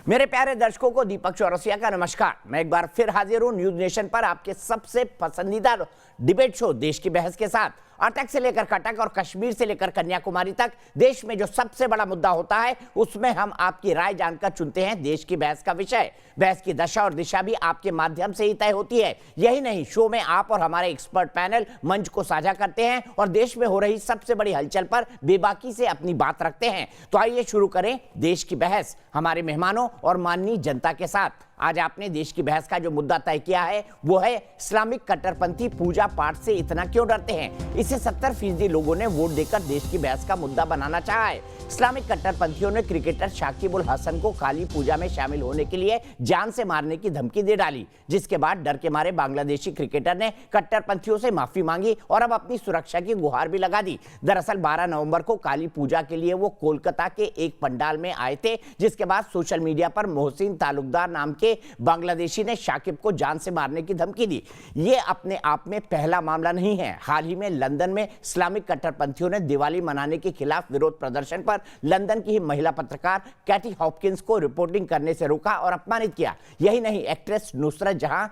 मेरे प्यारे दर्शकों को दीपक चौरसिया का नमस्कार। मैं एक बार फिर हाजिर हूं न्यूज नेशन पर आपके सबसे पसंदीदा डिबेट शो देश की बहस के साथ। अटक से लेकर कटक और कश्मीर से लेकर कन्याकुमारी तक देश में जो सबसे बड़ा मुद्दा होता है उसमें हम आपकी राय जानकर चुनते हैं देश की बहस का विषय। बहस की दशा और दिशा भी आपके माध्यम से ही तय होती है। यही नहीं, शो में आप और हमारे एक्सपर्ट पैनल मंच को साझा करते हैं और देश में हो रही सबसे बड़ी हलचल पर बेबाकी से अपनी बात रखते हैं। तो आइए शुरू करें देश की बहस हमारे मेहमानों और माननीय जनता के साथ। आज आपने देश की बहस का जो मुद्दा तय किया है वो है इस्लामिक कट्टरपंथी पूजा पाठ से इतना क्यों डरते हैं। इसे 70% लोगों ने वोट देकर देश की बहस का मुद्दा बनाना चाहा है। इस्लामिक कट्टरपंथियों ने क्रिकेटर शाकिब उल हसन को काली पूजा में शामिल होने के लिए जान से मारने की धमकी दे डाली, जिसके बाद डर के मारे बांग्लादेशी क्रिकेटर ने कट्टरपंथियों से माफी मांगी और अब अपनी सुरक्षा की गुहार भी लगा दी। दरअसल 12 नवंबर को काली पूजा के लिए वो कोलकाता के एक पंडाल में आए थे, जिसके बाद सोशल मीडिया पर मोहसिन तालुकदार नाम के बांग्लादेशी ने शाकिब को जान से मारने की धमकी दी। ये अपने आप में पहला मामला नहीं है। हाल ही में लंदन में इस्लामिक कट्टरपंथियों ने दिवाली मनाने के खिलाफ विरोध प्रदर्शन पर लंदन की ही महिला पत्रकार कैटी हॉपकिंस को रिपोर्टिंग करने से रोका और अपमानित किया। यही नहीं, एक्ट्रेस नुसरत जहां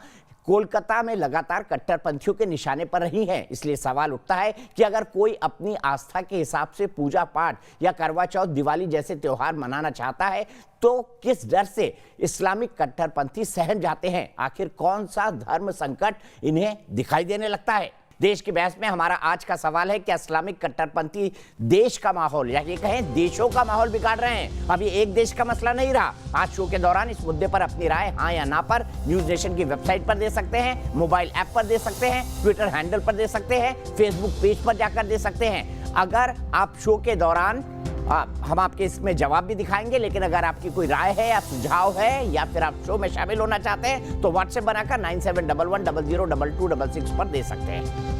कोलकाता में लगातार कट्टरपंथियों के निशाने पर रही हैं। इसलिए सवाल उठता है कि अगर कोई अपनी आस्था के हिसाब से पूजा पाठ या करवा चौथ, दिवाली जैसे त्योहार मनाना चाहता है तो किस डर से इस्लामिक कट्टरपंथी सहन जाते हैं। आखिर कौन सा धर्म संकट इन्हें दिखाई देने लगता है। देश की बहस में हमारा आज का सवाल है, क्या इस्लामिक कट्टरपंथी देश का माहौल या ये कहें देशों का माहौल बिगाड़ रहे हैं। अब ये एक देश का मसला नहीं रहा। आज शो के दौरान इस मुद्दे पर अपनी राय हाँ या ना पर न्यूज नेशन की वेबसाइट पर दे सकते हैं, मोबाइल ऐप पर दे सकते हैं, ट्विटर हैंडल पर दे सकते हैं, फेसबुक पेज पर जाकर दे सकते हैं। अगर आप शो के दौरान हम आपके इसमें जवाब भी दिखाएंगे, लेकिन अगर आपकी कोई राय है या सुझाव है या फिर आप शो में शामिल होना चाहते हैं तो व्हाट्सएप बनाकर 9711002266 पर दे सकते हैं।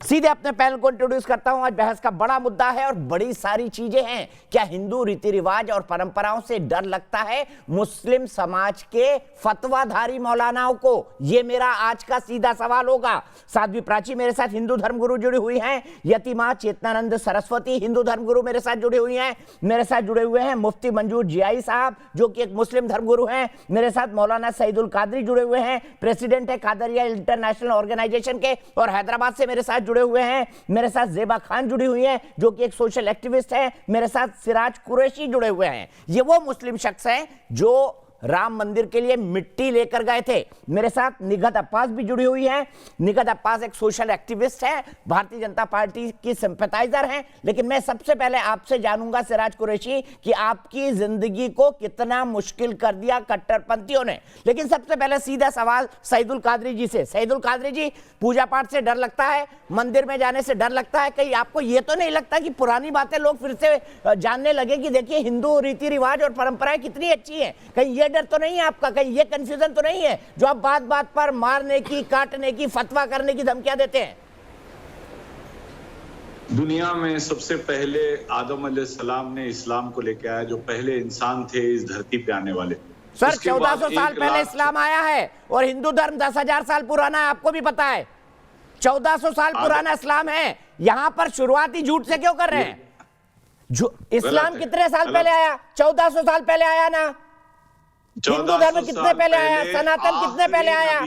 सीधे अपने पैनल को इंट्रोड्यूस करता हूं। आज बहस का बड़ा मुद्दा है और बड़ी सारी चीजें हैं। क्या हिंदू रीति रिवाज और परंपराओं से डर लगता है मुस्लिम समाज के फतवाधारी मौलानाओं को? यह मेरा आज का सीधा सवाल होगा। साध्वी प्राची मेरे साथ हिंदू धर्मगुरु जुड़ी हुई हैं, यतिमा चेतनानंद सरस्वती हिंदू धर्मगुरु मेरे साथ जुड़ी हुई हैं। मेरे साथ जुड़े हुए हैं मुफ्ती मंजूर जियाई साहब जो कि एक मुस्लिम धर्मगुरु हैं। मेरे साथ मौलाना सईदुल कादरी जुड़े हुए हैं, प्रेसिडेंट है कादरिया इंटरनेशनल ऑर्गेनाइजेशन के। और हैदराबाद से मेरे साथ जुड़े हुए हैं, मेरे साथ ज़ेबा खान जुड़ी हुई हैं जो कि एक सोशल एक्टिविस्ट है। मेरे साथ सिराज कुरैशी जुड़े हुए हैं। ये वो मुस्लिम शख्स हैं जो राम मंदिर के लिए मिट्टी लेकर गए थे। मेरे साथ निगहत अब्बास भी जुड़ी हुई है। निगहत अब्बास एक सोशल एक्टिविस्ट है, भारतीय जनता पार्टी की सिंपैथाइजर हैं। लेकिन मैं सबसे पहले आपसे जानूंगा सिराज कुरैशी कि आपकी जिंदगी को कितना मुश्किल कर दिया कट्टरपंथियों ने। लेकिन सबसे पहले सीधा सवाल सईदुल कादरी जी से। सईदुल कादरी जी, पूजा पाठ से डर लगता है, मंदिर में जाने से डर लगता है, कहीं आपको ये तो नहीं लगता कि पुरानी बातें लोग फिर से जानने लगे कि देखिए हिंदू रीति रिवाज और परंपराएं कितनी अच्छी हैं? कहीं ये डर तो नहीं है आपका, कहीं ये कंफ्यूजन तो नहीं है जो आप बात बात पर मारने की, काटने की, फतवा करने की धमकियां देते हैं? दुनिया में सबसे पहले आदम अलैहिस्सलाम ने इस्लाम को लेकर आया, जो पहले इंसान थे इस धरती पे आने वाले। सर 1400 साल पहले इस्लाम आया है और हिंदू धर्म 10,000 साल पुराना है, आपको भी पता है। 1400 साल पुराना इस्लाम है। यहां पर शुरुआती झूठ से क्यों कर रहे हैं? इस्लाम कितने साल पहले आया? 1400 साल पहले आया ना। हिंदू धर्म कितने पहले आया? सनातन कितने पहले आया?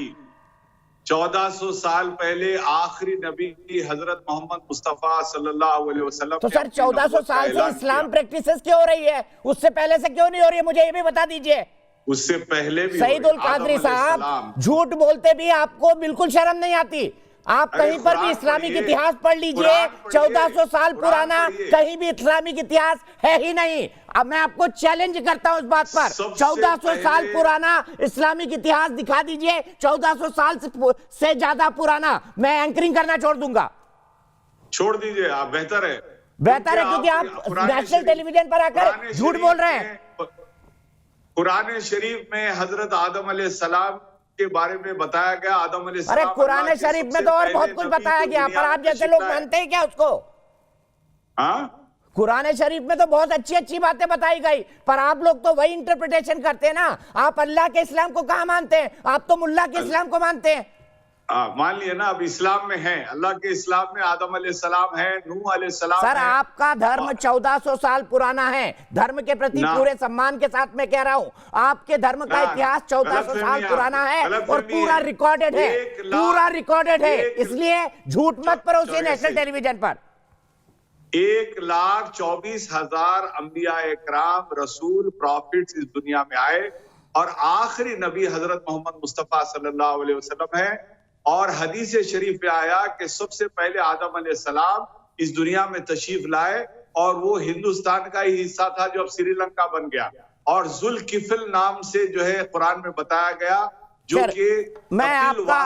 1400 साल पहले आखिरी नबी हजरत मोहम्मद मुस्तफा सल्लल्लाहु अलैहि वसल्लम। तो सर 1400 साल से इस्लाम प्रैक्टिसेस क्यों हो रही है? उससे पहले से क्यों नहीं हो रही है? मुझे ये भी बता दीजिए। उससे पहले भी सईदुल कादरी साहब, झूठ बोलते भी आपको बिल्कुल शर्म नहीं आती। आप कहीं पर भी इस्लामिक इतिहास पढ़ लीजिए, 1400 साल पुराना कहीं भी इस्लामिक इतिहास है ही नहीं। अब मैं आपको चैलेंज करता हूं इस बात पर, 1400 साल पुराना इस्लामिक इतिहास दिखा दीजिए, 1400 साल से ज्यादा पुराना। मैं एंकरिंग करना छोड़ दूंगा। छोड़ दीजिए आप, बेहतर है क्योंकि आप नेशनल टेलीविजन पर आकर झूठ बोल रहे हैं। कुरान शरीफ में हजरत आदम अलैहिस्सलाम के बारे में बताया गया। आदम अलैहिस्सलाम, अरे कुरान शरीफ में तो और बहुत कुछ बताया गया, पर आप जैसे लोग मानते हैं क्या उसको? हाँ, कुरान शरीफ में तो बहुत अच्छी अच्छी बातें बताई गई, पर आप लोग तो वही इंटरप्रिटेशन करते हैं ना। आप अल्लाह के इस्लाम को कहां मानते हैं? आप तो मुल्ला के इस्लाम को मानते हैं। मान लिए ना, अब इस्लाम में है, अल्लाह के इस्लाम में आदम अलैहिस्सलाम है, नूह अलैहिस्सलाम सर है। आपका धर्म 1400 साल पुराना है। धर्म के प्रति पूरे सम्मान के साथ मैं कह रहा हूं, आपके धर्म का इतिहास 1400 साल पुराना है और पूरा रिकॉर्डेड है, पूरा रिकॉर्डेड है। इसलिए झूठ मत परोसिए नेशनल टेलीविजन पर। 1,24,000 अंबिया इकराम, रसूल, प्रॉफिट्स इस दुनिया में आए और आखिरी नबी हजरत मोहम्मद मुस्तफा सल्लल्लाहु अलैहि वसल्लम है। और हदीस शरीफ में आया कि सबसे पहले आदम अलैहिस्सलाम इस दुनिया में तशरीफ लाए और वो हिंदुस्तान का ही हिस्सा था जो अब श्रीलंका बन गया, और जुल्किफल नाम से जो है कुरान में बताया गया, जो कि मैं आपका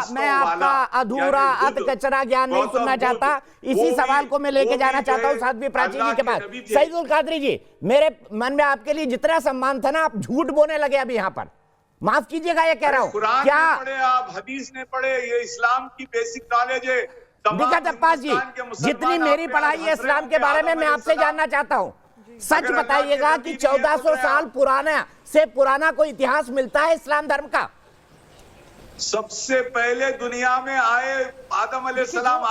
अधूरा अधकचरा ज्ञान नहीं सुनना चाहता। इसी सवाल को मैं लेके जाना चाहता हूँ साध्वी प्राची जी के पास। सईदुल कादरी जी, मेरे मन में आपके लिए जितना सम्मान था ना, आप झूठ बोलने लगे अभी यहाँ पर। माफ कीजिएगा ये कह रहा हूँ। क्या पढ़े आप, हदीस ने पढ़े, ये इस्लाम की बेसिक नॉलेज है। दिक्कत अब्बास जी, जितनी मेरी पढ़ाई है इस्लाम के बारे में, मैं आपसे जानना चाहता हूँ, सच बताइएगा कि 1400 साल पुराना से पुराना कोई इतिहास मिलता है इस्लाम धर्म का? सबसे पहले दुनिया में आए आदम अलैहिस्सलाम,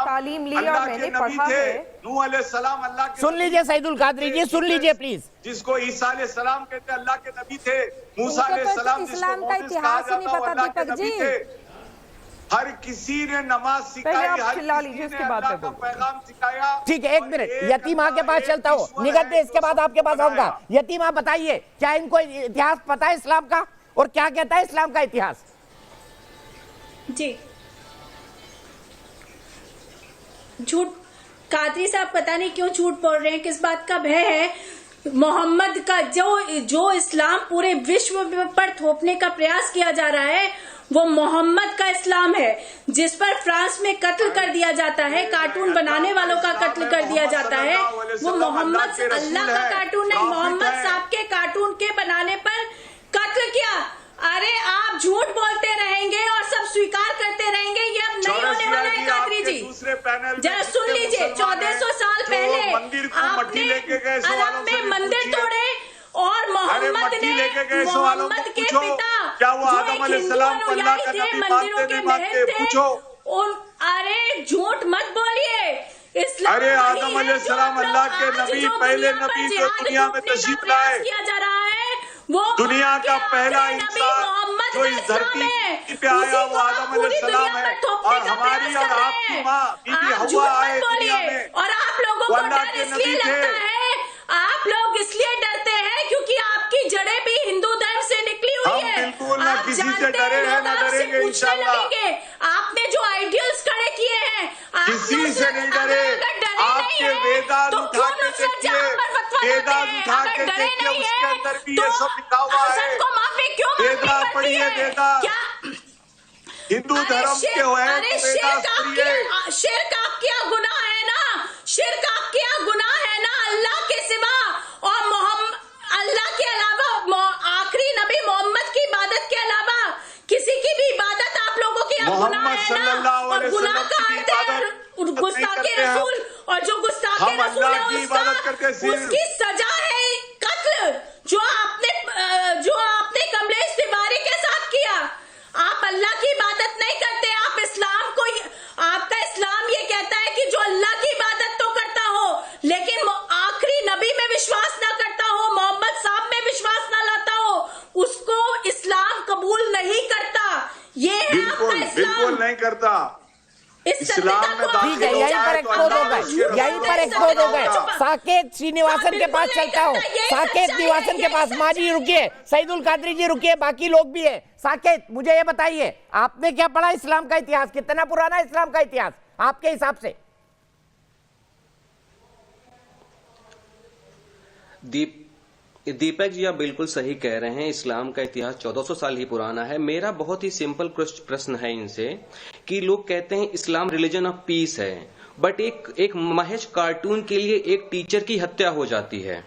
तालीम ली और मैंने पढ़ा है। नूह अलैहिस्सलाम अल्लाह के, सुन लीजिए सईदुल कादरी जी, सुन लीजिए प्लीज। जिसको ईसा अलैहिस्सलाम कहते अल्लाह के नबी थे, मूसा अलैहिस्सलाम इस्लाम का इतिहास ही नहीं पता दीपक जी। हर किसी ने नमाज सिखाई, हर किसी ने अल्लाह का पैगाम सिखाया। ठीक है, एक मिनट, यतीमा के पास चलता हूँ, निगत दे, इसके बाद आपके पास आऊंगा। यतीमा बताइए, क्या इनको इतिहास पता है इस्लाम का, और क्या कहता है इस्लाम का इतिहास? जी, झूठ कादरी साहब पता नहीं क्यों झूठ बोल रहे हैं, किस बात का भय है? मोहम्मद का जो इस्लाम पूरे विश्व पर थोपने का प्रयास किया जा रहा है, वो मोहम्मद का इस्लाम है, जिस पर फ्रांस में कत्ल कर दिया जाता है, कार्टून बनाने वालों का कत्ल कर दिया जाता है। वो मोहम्मद अल्लाह का कार्टून नहीं, मोहम्मद साहब के कार्टून के बनाने पर कत्ल किया। अरे आप झूठ बोलते रहेंगे और सब स्वीकार करते रहेंगे, ये अब नहीं होने वाला है कादरी जी। जरा सुन लीजिए, 1400 साल पहले आपने अरब में मंदिर तोड़े और मोहम्मद ने मोहम्मद के पिता क्या वो आदम अलैहिस्सलाम को अल्लाह का नबी मंदिरों के महल थे उन। अरे झूठ मत बोलिए, इस्लाम अरे आदम अलैहिस्सलाम अल्लाह के नबी, पहले नबी जो दुनिया में तशरीफ लाए, किया जा रहा है, वो दुनिया का पहला इंसान जो इस धरती पे आया वो आदम अलैहिस्सलाम है, और हमारी और आपकी माँ बीबी हव्वा आए दुनिया में, और आप लोगों को डर इसलिए लगता है, आप लोग इसलिए डरते हैं क्योंकि आपकी जड़ें भी हिंदू धर्म से निकली हुई है। बिल्कुल ना किसी से डरे हैं, ना डरेंगे इंशाअल्लाह। आपने जो आइडियल्स खड़े किए हैं, किसी से नहीं डरे। आपके वेदांत उठा के देखिए, वेदांत उठा के देखिए, उसके अंदर भी ये सब लिखा हुआ है। वेदांत पढ़िए, वेदांत हिंदू धर्म के हो है तो वेदांत पढ़िए। शिर्क आपका गुनाह है ना, शिर्क आपका गुनाह है ना, अल्लाह के सिवा और मोहम्मद अल्लाह के अलावा आखिरी नबी मोहम्मद की इबादत के अलावा किसी की भी इबादत आप लोगों की गुनाह है ना। और गुनाह का अर्थ है गुस्ताखे रसूल, और जो गुस्ताखे रसूल है उसकी सजा है कत्ल, जो आपने कमलेश तिवारी के साथ किया। आप अल्लाह की इबादत नहीं करते, आप इस्लाम को, आपका इस्लाम ये कहता है कि जो अल्लाह की इबादत तो करता हो लेकिन आखिरी नबी में विश्वास ना करता हो, मोहम्मद साहब में विश्वास ना लाता हो, उसको इस्लाम कबूल नहीं करता। ये है आपका इस्लाम। बिल्कुल नहीं करता। इस्लाम में ठीक है, यहीं पर एक खोद हो गए, यहीं पर एक खोद हो गए। साकेत श्रीनिवासन के पास चलता हूँ, साकेत निवासन के पास। माँ जी रुकिए, सईदुल कादरी जी रुकिए, बाकी लोग भी है। साकेत, मुझे ये बताइए, आपने क्या पढ़ा इस्लाम का इतिहास? कितना पुराना है इस्लाम का इतिहास आपके हिसाब से? दीपक जी, आप बिल्कुल सही कह रहे हैं, इस्लाम का इतिहास 1400 साल ही पुराना है। मेरा बहुत ही सिंपल प्रश्न है इनसे कि लोग कहते हैं इस्लाम रिलीजन ऑफ पीस है, बट एक महज कार्टून के लिए एक टीचर की हत्या हो जाती है,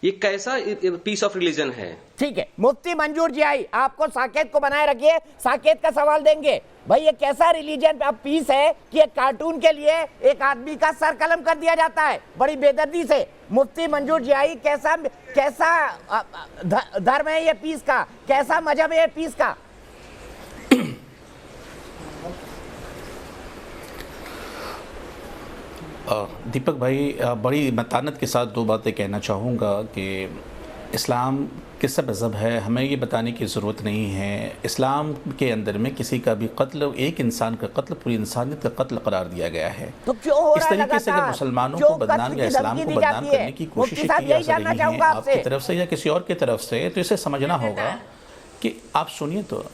ये कैसा पीस ऑफ रिलीजन है? ठीक है, मुफ्ती मंजूर जी आई, आपको साकेत को बनाए रखिए, साकेत का सवाल देंगे। भाई ये कैसा रिलीजन ऑफ पीस है कि एक कार्टून के लिए एक आदमी का सर कलम कर दिया जाता है बड़ी बेदर्दी से? मुफ्ती मंजूर जी आई, कैसा धर्म है ये पीस का, कैसा मजहब है ये पीस का? दीपक भाई, बड़ी मतानत के साथ दो बातें कहना चाहूँगा कि इस्लाम किसका मज़हब है, हमें ये बताने की ज़रूरत नहीं है। इस्लाम के अंदर में किसी का भी कत्ल, एक इंसान का कत्ल पूरी इंसानियत का कत्ल करार दिया गया है। तो क्यों हो इस रहा तरीके से अगर मुसलमानों को बदनाम या इस्लाम को बदनाम करने की कोशिश की जा रही है आपकी तरफ से या किसी और की तरफ से, तो इसे समझना होगा कि आप सुनिए। तो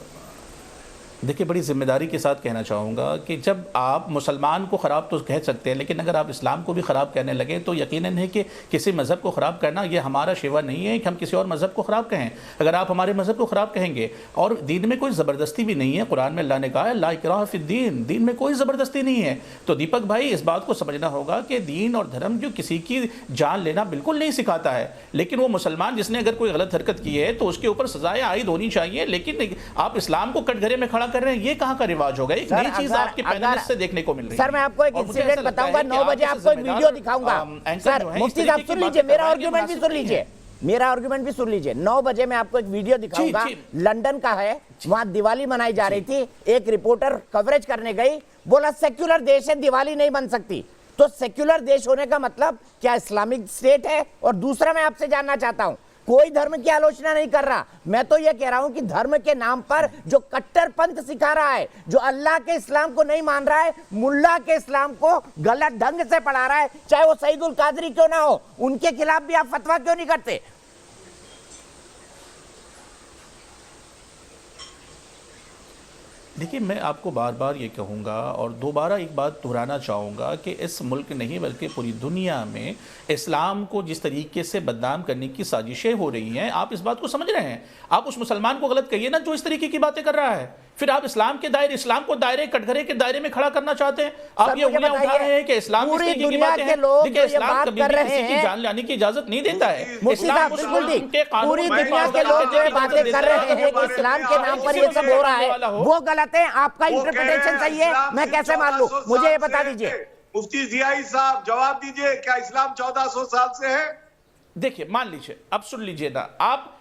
देखिए, बड़ी जिम्मेदारी के साथ कहना चाहूँगा कि जब आप मुसलमान को ख़राब तो कह सकते हैं, लेकिन अगर आप इस्लाम को भी ख़राब कहने लगे तो यकीनन है कि किसी मज़हब को ख़राब करना ये हमारा शेवा नहीं है कि हम किसी और मज़हब को ख़राब कहें। अगर आप हमारे मज़हब को ख़राब कहेंगे, और दीन में कोई ज़बरदस्ती भी नहीं है, कुरान में अल्लाह ने कहा है ला इकराह फिद्दीन, दीन में कोई ज़बरदस्ती नहीं है। तो दीपक भाई, इस बात को समझना होगा कि दीन और धर्म जो किसी की जान लेना बिल्कुल नहीं सिखाता है, लेकिन वो मुसलमान जिसने अगर कोई गलत हरकत की है तो उसके ऊपर सजाएं आयद होनी चाहिए। लेकिन आप इस्लाम को कटघरे में खड़ा कर रहे हैं, ये कहाँ का रिवाज होगा? एक नई चीज आपके पैनलिस्ट से देखने को मिल रही है। सर, मैं आपको एक इंसिडेंट बताऊंगा, 9 बजे आपको एक वीडियो दिखाऊंगा। सर मुफ्ती साहब सुन लीजिए, मेरा आर्गुमेंट भी सुन लीजिए, मेरा आर्गुमेंट भी सुन लीजिए। 9 बजे मैं आपको एक वीडियो दिखाऊंगा, लंदन का है, वहां दिवाली मनाई जा रही थी, एक रिपोर्टर कवरेज करने गई, बोला सेक्युलर देश है, दिवाली नहीं बन सकती। तो सेक्युलर देश होने का मतलब क्या इस्लामिक स्टेट है? और दूसरा मैं आपसे जानना चाहता हूं, कोई धर्म की आलोचना नहीं कर रहा, मैं तो यह कह रहा हूं कि धर्म के नाम पर जो कट्टरपंथ सिखा रहा है, जो अल्लाह के इस्लाम को नहीं मान रहा है, मुल्ला के इस्लाम को गलत ढंग से पढ़ा रहा है, चाहे वो सईदुल कादरी क्यों ना हो, उनके खिलाफ भी आप फतवा क्यों नहीं करते? देखिए, मैं आपको बार बार ये कहूँगा और दोबारा एक बात दोहराना चाहूँगा कि इस मुल्क नहीं बल्कि पूरी दुनिया में इस्लाम को जिस तरीके से बदनाम करने की साजिशें हो रही हैं, आप इस बात को समझ रहे हैं। आप उस मुसलमान को गलत कहिए ना जो इस तरीके की बातें कर रहा है, फिर आप इस्लाम के दायरे, इस्लाम को दायरे कटघरे के दायरे में खड़ा करना चाहते हैं। आप ये उंगलियां उठा रहे हैं कि इस्लाम पूरी दुनिया के लोग देखिए, इस्लाम कभी भी किसी की हैं, जान लेने की इजाजत नहीं देता है। इस्लाम बिल्कुल ठीक, पूरी दुनिया के लोग जो बातें कर रहे हैं कि इस्लाम के नाम पर ये सब हो रहा है, वो गलत है। आपका इंटरप्रिटेशन सही है, मैं कैसे मान लूं? मुझे ये बता दीजिए। मुफ्ती जियाई साहब जवाब दीजिए, क्या इस्लाम 1400 साल से है? देखिए, मान लीजिए, अब सुन लीजिए ना आप,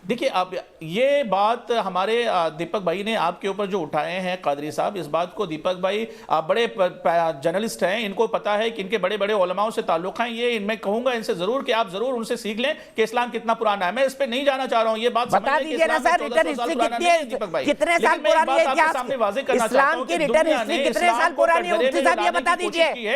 देखिए अब ये बात हमारे दीपक भाई ने आपके ऊपर जो उठाए हैं कादरी साहब, इस बात को दीपक भाई आप बड़े जर्नलिस्ट हैं, इनको पता है कि इनके बड़े बड़े उलमाओं से ताल्लुक हैं। ये मैं कहूंगा इनसे जरूर कि आप जरूर उनसे सीख लें कि इस्लाम कितना पुराना है। मैं इस पे नहीं जाना चाह रहा हूं, ये बात बता दीजिए ना सर, रिटर्न हिस्ट्री कितनी है, कितने साल पुरानी है इतिहास, इस्लाम की रिटर्न हिस्ट्री कितने साल पुरानी है? मुफ्ती साहब ये बता दीजिए।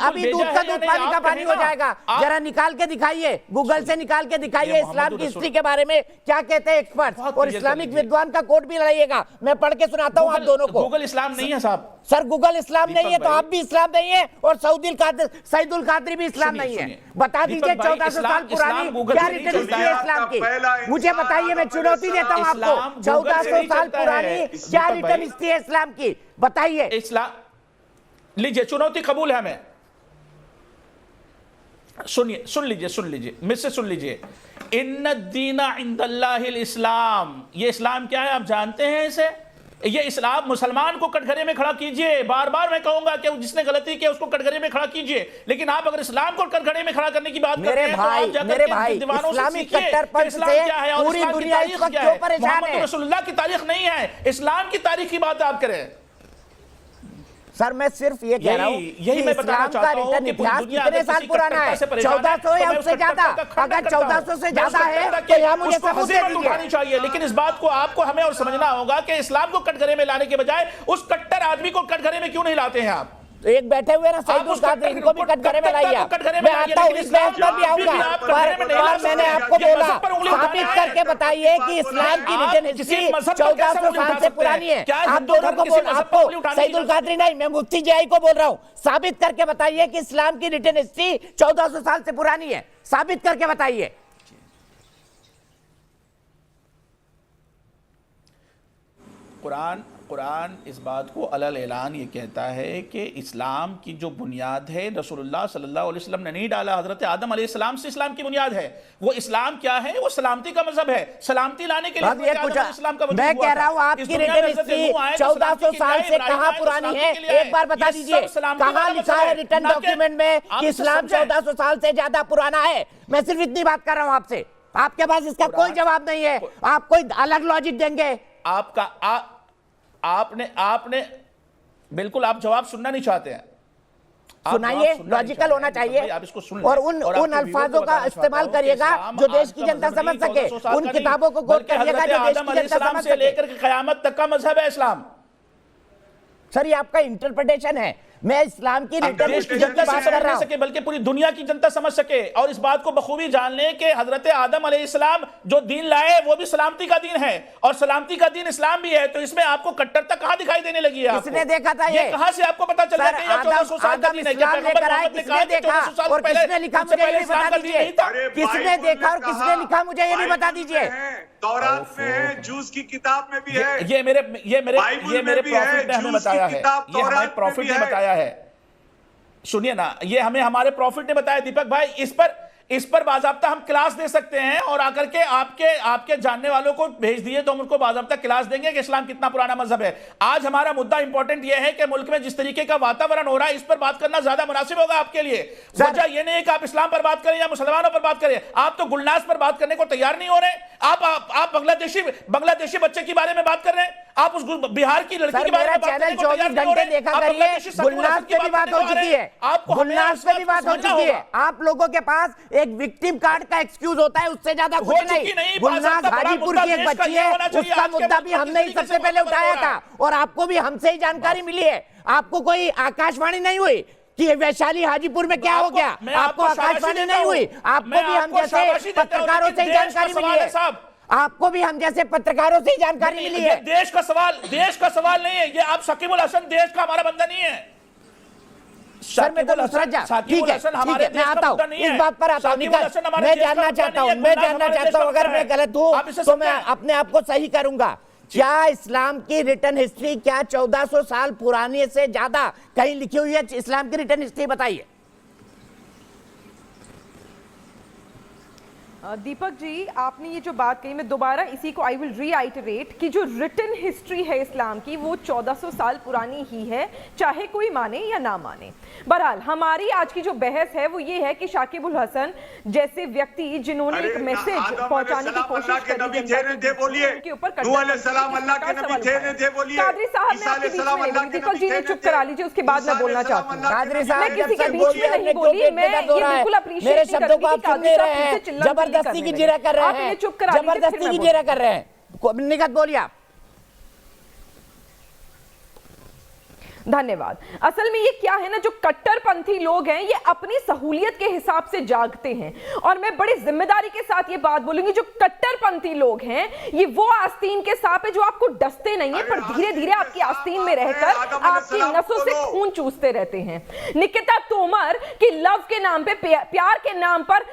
अभी दूध का दूध पानी का पानी हो जाएगा, जरा निकाल के दिखाइए, गूगल से निकाल के दिखाइए इस्लाम की हिस्ट्री के बारे में क्या कहते हैं एक्सपर्ट, और इस्लामिक विद्वान का कोट भी लगाइएगा, मैं पढ़ के सुनाता हूं आप दोनों को। गूगल इस्लाम नहीं है साहब। सर गूगल इस्लाम नहीं है तो आप भी इस्लाम नहीं है, और सईदुल कादरी भी इस्लाम नहीं है। बता दीजिए 1400 साल पुरानी क्या रिटर्न हिस्ट्री है इस्लाम की? मुझे बताइए, मैं चुनौती देता हूं आपको, 1400 साल पुरानी क्या रिटर्न हिस्ट्री है इस्लाम की? बताइए। इस्लाम लीजिए, चुनौती कबूल है हमें। सुनिए, सुन लीजिए मुझसे सुन लीजिए। इन्ना दीना इंदल्लाहिल इस्लाम, ये इस्लाम क्या है आप जानते हैं इसे? ये इस्लाम, मुसलमान को कटघरे में खड़ा कीजिए। बार बार मैं कहूंगा कि जिसने गलती की उसको कटघरे में खड़ा कीजिए, लेकिन आप अगर इस्लाम को कटघरे में खड़ा करने की बात करते हैं तो आप जाकर दीवानों से सीखिए कि इस्लाम क्या है और पूरी दुनिया इस वक्त क्यों परेशान है। मोहम्मद रसूलुल्लाह की तारीख नहीं है, इस्लाम की तारीख की बात आप करें। सर मैं सिर्फ ये कह रहा हूँ यही मैं बताना चाहता हूँ कि इतिहास कितने साल पुराना है? 1400 या उससे ज्यादा? अगर 1400 से ज्यादा है तो यहाँ मुझे सबूत दीजिए चाहिए। लेकिन इस बात को आपको हमें और समझना होगा कि इस्लाम को कटघरे में लाने के बजाय उस कट्टर आदमी को कटघरे में क्यों नहीं लाते हैं आप? एक बैठे हुए ना सईदुल कादरी, इनको भी कटघरे में लाइए। मैं आता हूँ, इस बहस पर भी आऊंगा, पर मैंने आपको बोला साबित करके बताइए कि इस्लाम की रिटर्न हिस्ट्री 1400 साल से पुरानी है। आप दोनों को बोल, आपको सईदुल कादरी नहीं, मैं मुफ्ती जियाई को बोल रहा हूँ, साबित करके बताइए कि इस्लाम की रिटर्न हिस्ट्री 1400 साल से पुरानी है, साबित करके बताइए। कुरान इस बात को अलल ऐलान ये कहता है कि इस्लाम की जो बुनियाद है रसूलुल्लाह सल्लल्लाहु अलैहि वसल्लम ने नहीं डाला, हजरत आदम अलैहिस्सलाम से इस्लाम की बुनियाद है। वो इस्लाम क्या है? वो सलामती का मजहब है, सलामती लाने के लिए इस्लाम का मैं कह रहा हूँ आपकी रिटर्न हिस्ट्री 1400 साल से कहाँ पुरानी है? एक बार बता दीजिए, कहाँ लिखा है रिटर्न डॉक्यूमेंट में कि इस्लाम 1400 साल से ज्यादा पुराना है? मैं सिर्फ इतनी बात कर रहा हूँ आपसे, आपके पास इसका कोई जवाब नहीं है। आप कोई अलग लॉजिक देंगे, आपने बिल्कुल, आप जवाब सुनना नहीं चाहते हैं। सुनाइए, लॉजिकल होना चाहिए आप इसको सुन और उन अल्फाजों का इस्तेमाल करिएगा जो देश की जनता समझ सके, उन किताबों को कोट करिएगा जो देश की जनता समझ से सके। लेकर के क़यामत तक का मजहब है इस्लाम। सर ये आपका इंटरप्रिटेशन है, मैं इस्लाम की रिटर्न हिस्ट्री की बात कर रहा हूं, बल्कि पूरी दुनिया की जनता समझ सके और इस बात को बखूबी जान ले कि हजरत आदम अलैहिस्सलाम जो दीन लाए वो भी सलामती का दीन है और सलामती का दीन इस्लाम भी है। तो इसमें आपको कट्टरता कहां दिखाई देने लगी है? किसने देखा था ये? कहां से आपको पता चला कि 1400 साल का दीन है? किसने देखा और किसने लिखा मुझे ये भी बता दीजिए। किसने देखा और किसने लिखा मुझे ये भी बता दीजिए। तौरात में है, जूस की किताब में भी है, ये मेरे प्रॉफिट ने हमें बताया है, ये हमारे प्रॉफिट ने बताया है। सुनिए ना, ये हमें हमारे प्रॉफिट ने बताया। दीपक भाई, इस पर बाज़ाब्ता हम क्लास दे सकते हैं और आकर के आपके जानने वालों को भेज दिए तो हम उनको बाज़ाब्ता क्लास देंगे कि इस्लाम कितना पुराना मजहब है। आज हमारा मुद्दा इंपॉर्टेंट यह है कि मुल्क में जिस तरीके का वातावरण हो रहा है इस पर बात करना ज्यादा मुनासिब होगा आपके लिए। वजह यह नहीं है कि आप इस्लाम पर बात करें या मुसलमानों पर बात करें, आप तो गुलनाज पर बात करने को तैयार नहीं हो रहे। आप बांग्लादेशी बच्चे के बारे में बात कर रहे हैं, आप उस बिहार की लड़की के बारे में बात करने को तैयार नहीं हो रहे। देखा करिए, गुलनाज पे भी बात हो चुकी है, गुलनाज पे भी बात हो चुकी है। आप लोगों के पास एक विक्टिम कार्ड का एक्सक्यूज होता है, उससे ज्यादा कुछ नहीं। गुलनाज हाजीपुर की एक बच्ची है, उसका मुद्दा भी हमने ही सबसे पहले उठाया था और आपको भी हमसे ही जानकारी मिली है। आपको कोई आकाशवाणी नहीं हुई कि वैशाली हाजीपुर में क्या हो गया, आपको आकाशवाणी नहीं हुई, आपको भी हम जैसे पत्रकारों से जानकारी मिली है, आपको भी हम जैसे पत्रकारों से जानकारी मिली है। देश का सवाल नहीं है ये। आप शकीबुल हसन देश का हमारा बंदा नहीं है सर। मैं तो नुसरत जा, ठीक है, मैं आता हूँ, इस बात पर आता हूँ। मैं जानना चाहता हूँ, अगर मैं गलत हूँ तो मैं अपने आप को सही करूंगा। क्या इस्लाम की रिटर्न हिस्ट्री क्या 1400 साल पुरानी से ज्यादा कहीं लिखी हुई है? इस्लाम की रिटर्न हिस्ट्री बताइए। दीपक जी, आपने ये जो बात कही, मैं दोबारा इसी को आई विल रीआइटरेट कि जो रिटन हिस्ट्री है इस्लाम की वो 1400 साल पुरानी ही है, चाहे कोई माने या ना माने। बहरहाल हमारी आज की जो बहस है वो ये है कि शाकिबुल हसन जैसे व्यक्ति जिन्होंने एक मैसेज पहुंचाने की कोशिश करी उनके ऊपर कादरी साहब ने आपके बीच में, दीपक जी ने चुप करा लीजिए, उसके बाद मैं बोलना चाहती हूँ। मैं किसी के बीच में नहीं बोली, मैं ये बिल्कुल अप्रिशिएट नहीं करूंगी कि कादरी साहब फिर से चिल्ला जबरदस्ती की जिरा कर रहे हैं, जबरदस्ती की जिरा कर रहे हैं। निगत बोलिए आप। धन्यवाद। असल में ये क्या है ना, जो कट्टरपंथी लोग हैं ये अपनी सहूलियत के हिसाब से जागते हैं और मैं बड़ी जिम्मेदारी के साथ ये बात बोलूंगी, जो कट्टरपंथी लोग हैं ये वो आस्तीन के सांप है जो आपको डसते नहीं है पर धीरे धीरे आपकी आस्तीन में रहकर आपकी नसों से खून चूसते रहते हैं। निकिता तोमर की लव के नाम पे, प्यार के नाम पर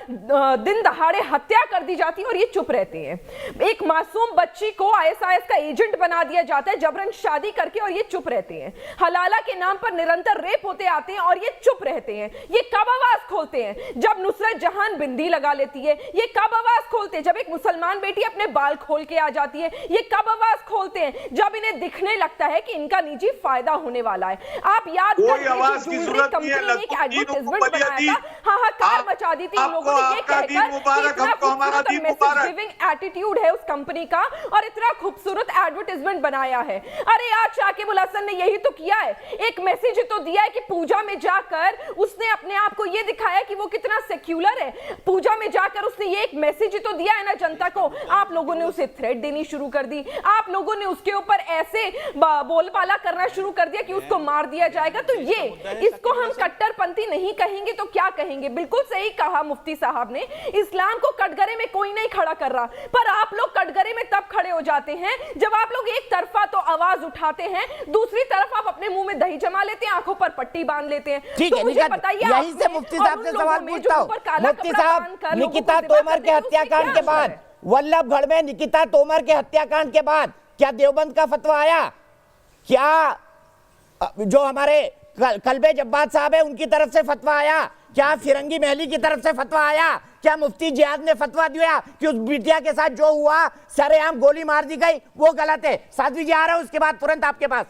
दिन दहाड़े हत्या कर दी जाती है और ये चुप रहते हैं। एक मासूम बच्ची को आईएसआईएस का एजेंट बना दिया जाता है जबरन शादी करके और ये चुप रहते हैं। हलाला के नाम पर निरंतर रेप होते आते हैं और ये चुप रहते हैं। ये कब आवाज खोलते हैं? जब नुसरत जहां बिंदी लगा लेती है। ये कब आवाज खोलते हैं? जब एक मुसलमान बेटी अपने बाल खोल के आ जाती है। ये कब आवाज खोलते हैं? जब इन्हें दिखने लगता है कि इनका निजी फायदा होने वाला है। आप याद करें, ज्वेलरी कंपनी ने एक एडवर्टाइजमेंट बनाया था, हाहाकार मचा दी थी लोगों ने ये कहकर मैसेज गिविंग एटीट्यूड है उस कंपनी का और इतना खूबसूरत एडवर्टाइजमेंट बनाया है। अरे आज शाकिबुल हसन ने यही तो किया है, एक मैसेज तो दिया है कि पूजा में जाकर उसने अपने आप को ये दिखाया कि वो कितना सेक्युलर है। पूजा में जाकर उसने ये एक मैसेज तो दिया है ना जनता को। आप लोगों ने उसे थ्रेट देनी शुरू कर दी, आप लोगों ने उसके ऊपर ऐसे बोलबाला करना शुरू कर दिया कि उसको मार दिया जाएगा। तो ये इसको हम कट्टरपंथी नहीं कहेंगे तो क्या कहेंगे? बिल्कुल सही कहा मुफ्ती साहब ने, इस्लाम को कटघरे में कोई नहीं खड़ा कर रहा, पर आप लोग कटघरे में तब खड़े हो जाते हैं जब आप लोग एक तरफा तो आवाज उठाते हैं, दूसरी तरफ आप अपने मुंह में दही जमा लेते हैं, आंखों पर पट्टी बांध लेते हैं। ठीक है, मुझे बताइए, यहीं से मुफ्ती साहब से सवाल पूछता हूं। मुफ्ती साहब, निकिता तोमर के हत्याकांड के बाद, वल्लभगढ़ में निकिता तोमर के हत्याकांड के बाद क्या देवबंद का फतवा आया? क्या जो हमारे कल्बे जब्बात साहब है उनकी तरफ से फतवा आया? क्या फिरंगी महली की तरफ से फतवा आया? क्या मुफ्ती जिहाद ने फतवा दिया कि उस बिटिया के साथ जो हुआ सरेआम गोली मार दी गई वो गलत है? साध्वी जी आ रहा है उसके बाद तुरंत आपके पास।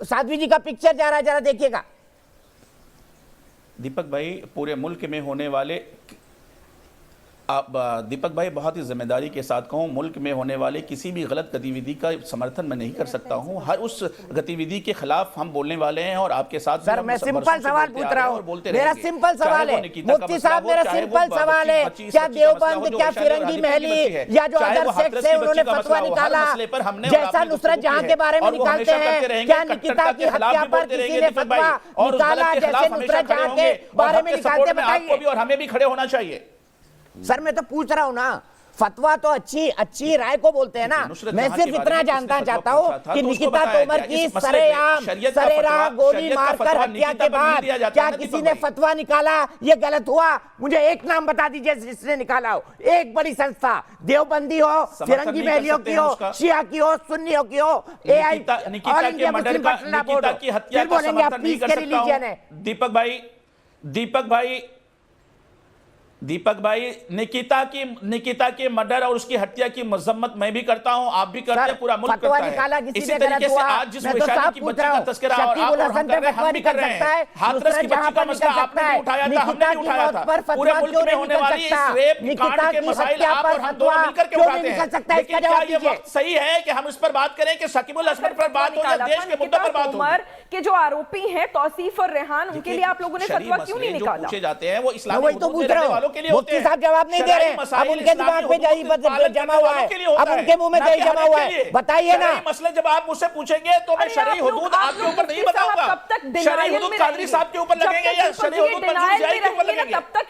साध्वी जी का पिक्चर जा रहा है, जरा देखिएगा। दीपक भाई, पूरे मुल्क में होने वाले आप दीपक भाई बहुत ही जिम्मेदारी के साथ कहूँ, मुल्क में होने वाले किसी भी गलत गतिविधि का समर्थन मैं नहीं कर सकता हूँ। हर उस गतिविधि के खिलाफ हम बोलने वाले हैं और आपके साथ सर मैं सिंपल सवाल पूछ रहा हूँ, मेरा सिंपल सवाल है मुफ्ती साहब, मेरा सिंपल सवाल है, क्या देवबंद, क्या फिरंगी महली या जो अदर सेक्ट है उन्होंने फतवा निकाला जैसा नुसरत जहां के बारे में निकालते हैं, क्या निकिता की हत्या पर किसी ने फतवा निकाला जैसे नुसरत जहां के बारे में निकालते? बताइए। और हमें भी खड़े होना चाहिए। सर मैं तो पूछ रहा हूं ना, फतवा तो अच्छी राय को बोलते हैं ना। मैं सिर्फ इतना जानना चाहता हूं कि निकिता तोमर की सरेआम सरेराह गोली मारकर हत्या के बाद क्या किसी ने फतवा निकाला ये गलत हुआ? मुझे एक नाम बता दीजिए जिसने निकाला हो, एक बड़ी संस्था, देवबंदी हो, फिरंगी महलियों की हो, शिया की हो, सुन्नियों की हो, AI all India Muslim personal board हो, फिर बोलेंगे आप पीस के रिलीजन है। दीपक भाई निकिता के मर्डर और उसकी हत्या की मजम्मत मैं भी करता हूं, आप भी करते हैं, पूरा मुल्क करता है। इसी तरीके से आज जिस वैशाली की बच्ची का तस्करा और हम भी कर रहे हैं, हाथरस की बच्ची का मसला आपने भी उठाया था, हमने भी उठाया था। पूरे मुल्क में होने वाली इस रेप कांड के मसाइल आप और हम दोनों मिलकर के उठाते हैं। लेकिन क्या ये वक्त सही है कि हम इस पर बात करें कि शकीबुल हसन पर बात हो या देश के मुद्दे पर बात हो? के जो आरोपी हैं तौसीफ और रेहान, उनके लिए आप लोगों ने फतवा क्यों नहीं निकाला? पूछे जाते हैं वो इस्लामी के लिए होते हैं। साहब जवाब नहीं दे रहे हैं, अब उनके दिमाग में दही जमा हुआ है, अब उनके मुंह में दही जमा हुआ है। बताइए ना मसले जब आप मुझसे पूछेंगे तो मैं शरई हुदूद आपके ऊपर नहीं बताऊंगा। शरई हुदूद कादरी साहब के ऊपर लगेंगे या शरई हुदूद मंजूर जाई के ऊपर लगेंगे? तब तक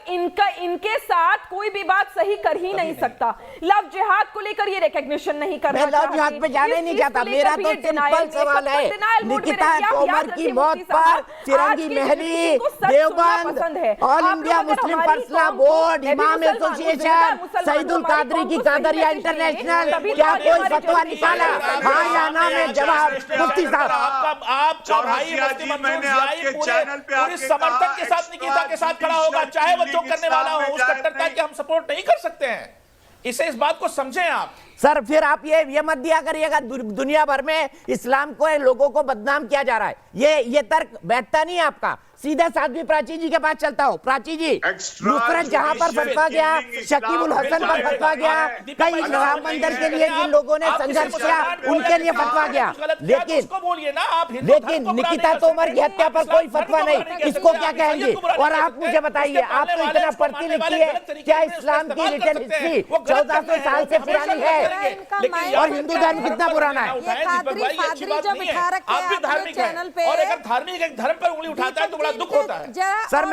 इनके साथ कोई भी बात सही कर ही नहीं सकता। लव जिहाद को लेकर ये रिकॉग्निशन नहीं कर रहा। मैं लव जिहाद पे जाने नहीं जाता, मेरा तो सिंपल सवाल है, निकिता तोमर की मौत पर Firangi Mahali, Deoband, all India Muslim personal board, इमाम एसोसिएशन, सईदुल कादरी की कादरिया इंटरनेशनल, क्या कोई फतवा निकाला? हाँ या ना में जवाब मुफ्ती साहब। आपका भाई मुफ्ती मंसूर जियाई पूरे समर्थन के साथ निकिता के साथ खड़ा होगा, चाहे वो जो करने वाला हो। उस कट्टरता की हम सपोर्ट नहीं कर सकते हैं, इसे इस बात को समझें आप। सर फिर आप ये मत दिया करिएगा दुनिया भर में इस्लाम को लोगों को बदनाम किया जा रहा है, ये तर्क बैठता नहीं आपका। सीधा साध्वी प्राची जी के पास चलता हूँ। प्राची जी, नुसरत जहां पर फतवा गया, शकीबुल हसन पर फतवा गया, कई राम मंदिर के लिए जिन लोगों ने संघर्ष किया उनके लिए फतवा गया, लेकिन निकिता तोमर की हत्या पर कोई फतवा नहीं। इसको क्या कहेंगे? और आप मुझे बताइए, आप तो इतना पढ़ती लिखी है, क्या इस्लाम की रिटर्न हिस्ट्री 1400 साल से पुरानी है और हिंदू धर्म कितना पुराना है? आप भी धार्मिक हैं और अगर धार्मिक एक धर्म पर उंगली उठाता है तो दुख होता है। सर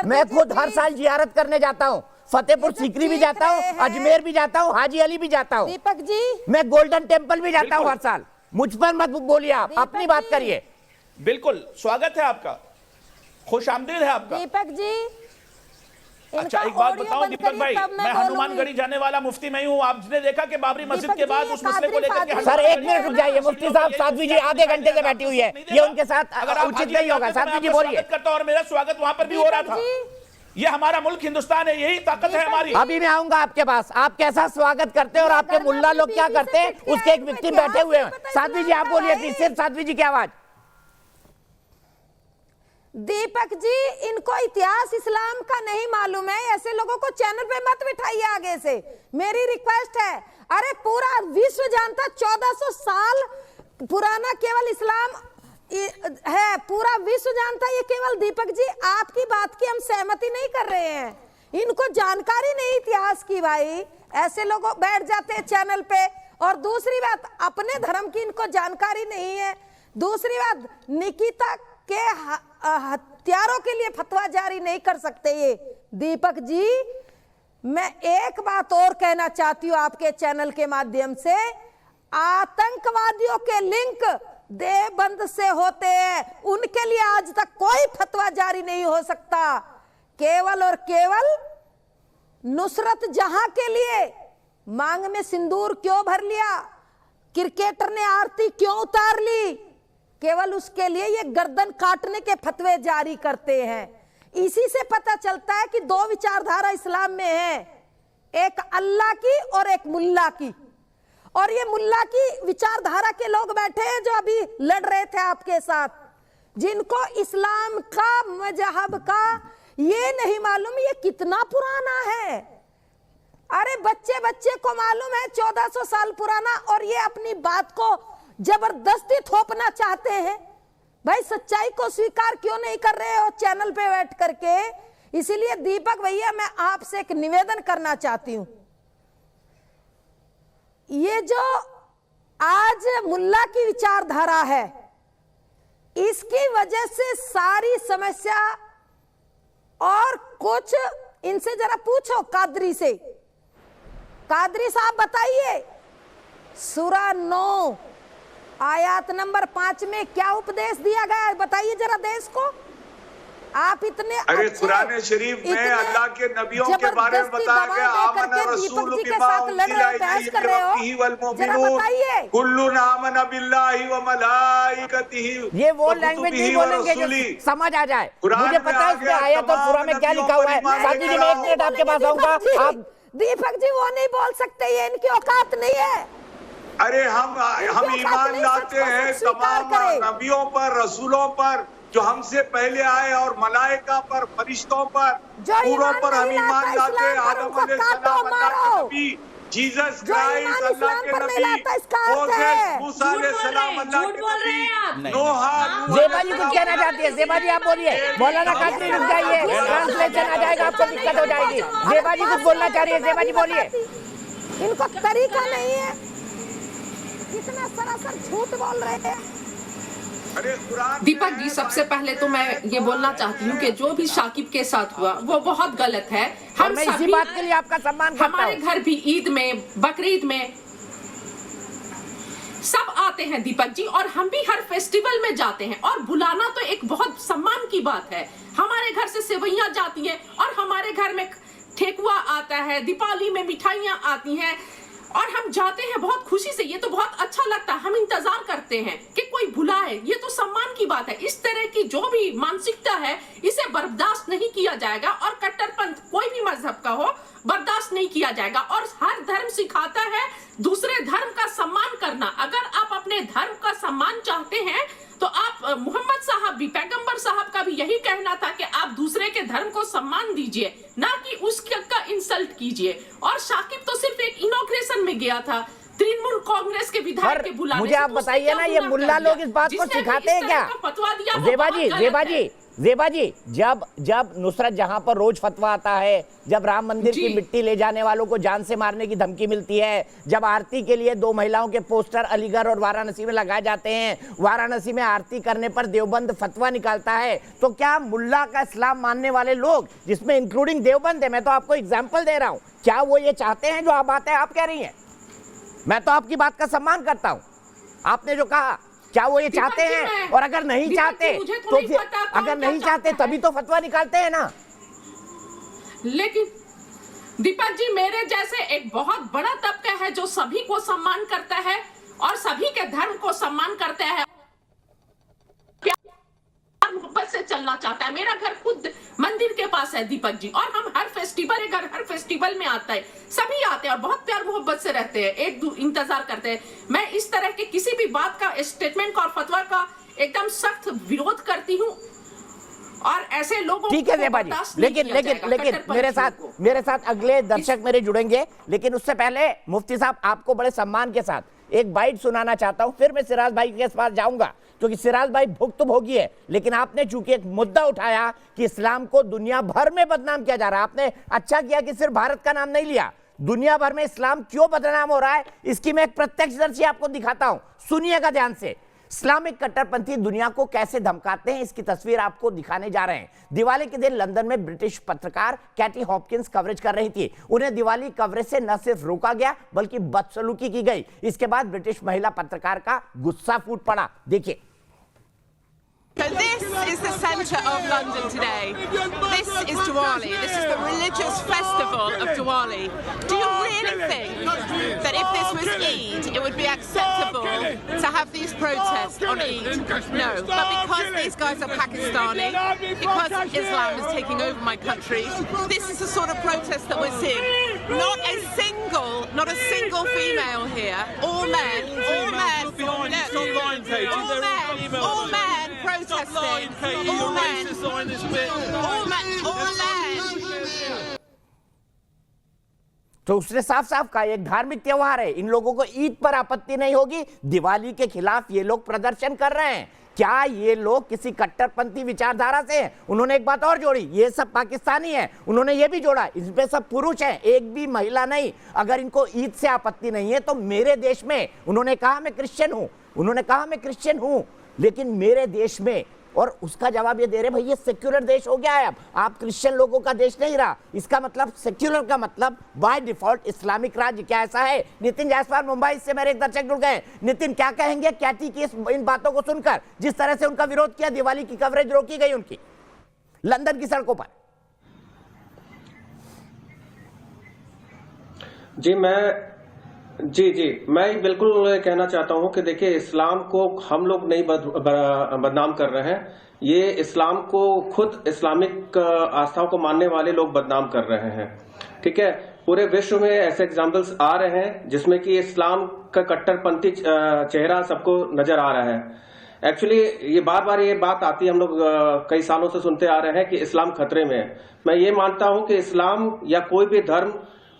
मैं खुद हर साल जियारत करने जाता हूँ, फतेहपुर सीकरी भी जाता हूँ, अजमेर भी जाता हूँ, हाजी अली भी जाता हूँ, दीपक जी मैं गोल्डन टेम्पल भी जाता हूँ हर साल। मुझ पर मत बोलिए, आप अपनी बात करिए। बिल्कुल स्वागत है आपका, खुश आमदीद है आपका। दीपक जी अच्छा एक बात बताओ दीपक भाई, मैं हनुमानगढ़ी जाने वाला मुफ्ती मैं हूँ। आपने देखा कि बाबरी मस्जिद के बाद उस मसले को लेकर सर एक मिनट रुक जाइए मुफ्ती साहब, साध्वी जी आधे घंटे से बैठी हुई है, ये उनके साथ उचित नहीं होगा। साध्वी जी बोलिए। और मेरा स्वागत वहां पर भी हो रहा था। ये हमारा मुल्क हिंदुस्तान है, यही ताकत है हमारी। अभी मैं आऊंगा आपके पास, आप कैसा स्वागत करते हैं और आपके मुल्ला लोग क्या करते हैं, उसके एक विक्टिम बैठे हुए हैं। साध्वी जी आप बोलिए प्लीज, सिर्फ साध्वी जी की आवाज। दीपक जी इनको इतिहास इस्लाम का नहीं मालूम है, ऐसे लोगों को चैनल पे मत बिठाइए आगे से, मेरी रिक्वेस्ट है। अरे पूरा विश्व जानता 1400 साल पुराना केवल इस्लाम है, पूरा विश्व जानता है। ये केवल दीपक जी आपकी बात की हम सहमति नहीं कर रहे हैं, इनको जानकारी नहीं इतिहास की भाई, ऐसे लोग बैठ जाते हैं चैनल पे। और दूसरी बात अपने धर्म की इनको जानकारी नहीं है। दूसरी बात निकिता के हत्यारों के लिए फतवा जारी नहीं कर सकते ये। दीपक जी मैं एक बात और कहना चाहती हूँ आपके चैनल के माध्यम से, आतंकवादियों के लिंक देवबंद से होते हैं, उनके लिए आज तक कोई फतवा जारी नहीं हो सकता। केवल और केवल नुसरत जहां के लिए मांग में सिंदूर क्यों भर लिया, क्रिकेटर ने आरती क्यों उतार ली, केवल उसके लिए ये गर्दन काटने के फतवे जारी करते हैं। इसी से पता चलता है कि दो विचारधारा इस्लाम में है, एक अल्लाह की और एक मुल्ला की। और ये मुल्ला की विचारधारा के लोग बैठे हैं जो अभी लड़ रहे थे आपके साथ, जिनको इस्लाम का मजहब का ये नहीं मालूम ये कितना पुराना है। अरे बच्चे बच्चे को मालूम है 1400 साल पुराना, और ये अपनी बात को जबरदस्ती थोपना चाहते हैं। भाई सच्चाई को स्वीकार क्यों नहीं कर रहे हो चैनल पे बैठ करके? इसीलिए दीपक भैया मैं आपसे एक निवेदन करना चाहती हूं, ये जो आज मुल्ला की विचारधारा है, इसकी वजह से सारी समस्या, और कुछ इनसे जरा पूछो कादरी से, कादरी साहब बताइए सूरा 9 आयत नंबर 5 में क्या उपदेश दिया गया है, बताइए जरा देश को। आप इतने अरे कुरान शरीफ में अल्लाह के नबियों के बारे में बताया गया, आमना रसूल बिमा उनजिला इलैहि मिन रब्बिही वल मुमिनून कुल्लुन आमना बिल्लाहि व मलाइकतिही। ये वो लैंग्वेज नहीं बोलेंगे जो समझ आ जाए। मुझे पता है इसमें आयत और सूरा में क्या लिखा हुआ है। साथी जी मैं 1 मिनट आपके पास आऊंगा। आप दीपक जी वो नहीं बोल सकते, ये इनकी औकात नहीं है। अरे हम ईमान लाते हैं तमाम नबियों पर, रसूलों पर जो हमसे पहले आए, और मलाइका पर, फरिश्तों पर, पूरों पर हम ईमान लाते हैं। आदम अलैहिस्सलाम अल्लाह के नबी, जीसस क्राइस्ट अल्लाह के नबी, मोसेस मूसा अलैहिस्सलाम अल्लाह के नबी, नूह। ज़ेबा जी कुछ कहना चाहती है? ज़ेबा जी आप बोलिए। मौलाना कादरी रुक जाइए, ट्रांसलेशन आ जाएगा, आपको दिक्कत हो जाएगी। ज़ेबा जी कुछ बोलना चाह रही है, ज़ेबा जी बोलिए। इनको तरीका नहीं है, कितना सरासर झूठ बोल रहे हैं। दीपक जी सबसे पहले तो मैं ये बोलना चाहती हूँ कि जो भी शाकिब के साथ हुआ वो बहुत गलत है। हम मैं इसी बात के लिए आपका सम्मान करता हूं। हमारे घर भी ईद में, बकरीद में सब आते हैं दीपक जी, और हम भी हर फेस्टिवल में जाते हैं, और बुलाना तो एक बहुत सम्मान की बात है। हमारे घर से सेवइयां जाती हैं, और हमारे घर में ठेकुआ आता है, दीपावली में मिठाइयां आती हैं, और हम जाते हैं बहुत खुशी से। ये तो बहुत अच्छा लगता है, हम इंतजार करते हैं कि कोई बुलाए, ये तो सम्मान की बात है। इस तरह की जो भी मानसिकता है इसे बर्दाश्त नहीं किया जाएगा, और कट्टरपंथ कोई भी मजहब का हो बर्दाश्त नहीं किया जाएगा। और हर धर्म सिखाता है दूसरे धर्म का सम्मान करना। अगर आप अपने धर्म का सम्मान चाहते हैं तो आप मोहम्मद साहब भी, पैगंबर साहब का भी यही कहना था कि आप दूसरे के धर्म को सम्मान दीजिए, ना कि उसका इंसल्ट कीजिए। और शाकिब तो सिर्फ एक इनॉग्रेशन में गया था, तृणमूल कांग्रेस के विधायक के बुलाने। मुझे आप बताइए ना, ये मुल्ला लोग इस बात को सिखाते हैं क्या? ज़ेबा जी जब नुसरत जहां पर रोज फतवा आता है, जब राम मंदिर की मिट्टी ले जाने वालों को जान से मारने की धमकी मिलती है, जब आरती के लिए 2 महिलाओं के पोस्टर अलीगढ़ और वाराणसी में लगाए जाते हैं, वाराणसी में आरती करने पर देवबंद फतवा निकालता है, तो क्या मुल्ला का इस्लाम मानने वाले लोग, जिसमें इंक्लूडिंग देवबंद है, मैं तो आपको एग्जाम्पल दे रहा हूं, क्या वो ये चाहते हैं जो आप बातें आप कह रही हैं? मैं तो आपकी बात का सम्मान करता हूं, आपने जो कहा, क्या वो ये चाहते हैं? और अगर नहीं चाहते तो फिर, अगर नहीं चाहते तभी तो फतवा निकालते हैं ना। लेकिन दीपक जी मेरे जैसे एक बहुत बड़ा तबका है जो सभी को सम्मान करता है और सभी के धर्म को सम्मान करता है, मोहब्बत से चलना चाहता है। मेरा घर खुद मंदिर के पास है दीपक जी, और हम हर फेस्टिवल में आता है, सभी आते हैं और बहुत प्यार मोहब्बत से रहते हैं, इंतजार करते हैं। मैं इस तरह के किसी भी बात का, स्टेटमेंट का और फतवा का एकदम सख्त विरोध करती हूँ, और ऐसे लोगों ठीक है ज़ेबा जी, लेकिन मेरे साथ अगले दर्शक मेरे जुड़ेंगे, लेकिन उससे पहले मुफ्ती साहब आपको बड़े सम्मान के साथ एक बाइट सुनाना चाहता हूं, फिर मैं सिराज भाई के पास जाऊंगा, क्योंकि सिराज भाई भुक्तभोगी है। लेकिन आपने चूंकि एक मुद्दा उठाया कि इस्लाम को दुनिया भर में बदनाम किया जा रहा है, आपने अच्छा किया कि सिर्फ भारत का नाम नहीं लिया, दुनिया भर में इस्लाम क्यों बदनाम हो रहा है इसकी मैं एक प्रत्यक्षदर्शी आपको दिखाता हूं, सुनिएगा ध्यान से। इस्लामिक कट्टरपंथी दुनिया को कैसे धमकाते हैं इसकी तस्वीर आपको दिखाने जा रहे हैं। दिवाली के दिन लंदन में ब्रिटिश पत्रकार कैटी हॉपकिंस कवरेज कर रही थी, उन्हें दिवाली कवरेज से न सिर्फ रोका गया बल्कि बदसलूकी की गई। इसके बाद ब्रिटिश महिला पत्रकार का गुस्सा फूट पड़ा, देखिए। So this is the centre of London today. This is Diwali. This is the religious festival of Diwali. Do you really think that if this was Eid, it would be acceptable to have these protests on Eid? No. But because these guys are Pakistani, because Islam is taking over my country, this is the sort of protest that we're seeing. Not a single female here. All men. All men protesting. All men. तो उसने साफ साफ कहा एक धार्मिक त्योहार है, इन लोगों को ईद पर आपत्ति नहीं होगी, दिवाली के खिलाफ ये लोग प्रदर्शन कर रहे हैं। क्या ये लोग किसी कट्टरपंथी विचारधारा से हैं? उन्होंने एक बात और जोड़ी, ये सब पाकिस्तानी हैं। उन्होंने ये भी जोड़ा, इसमें सब पुरुष हैं, एक भी महिला नहीं। अगर इनको ईद से आपत्ति नहीं है तो मेरे देश में, उन्होंने कहा मैं क्रिश्चियन हूं, लेकिन मेरे देश में, और उसका जवाब ये दे रहे भाई ये सेक्युलर देश हो गया है, अब आप क्रिश्चियन लोगों का देश नहीं रहा। इसका मतलब सेक्युलर का मतलब बाय डिफॉल्ट इस्लामिक राज्य। क्या ऐसा है? नितिन जायसवाल मुंबई से मेरे एक दर्शक जुड़ गए। नितिन, क्या कहेंगे कैटी की इन बातों को सुनकर, जिस तरह से उनका विरोध किया, दिवाली की कवरेज रोकी गई उनकी लंदन की सड़कों पर? जी मैं बिल्कुल कहना चाहता हूं कि देखिए, इस्लाम को हम लोग नहीं बदनाम कर रहे हैं, ये इस्लाम को खुद इस्लामिक आस्थाओं को मानने वाले लोग बदनाम कर रहे हैं। ठीक है, पूरे विश्व में ऐसे एग्जाम्पल्स आ रहे हैं जिसमें कि इस्लाम का कट्टरपंथी चेहरा सबको नजर आ रहा है। एक्चुअली ये बार ये बात आती है, हम लोग कई सालों से सुनते आ रहे हैं कि इस्लाम खतरे में है। मैं ये मानता हूं कि इस्लाम या कोई भी धर्म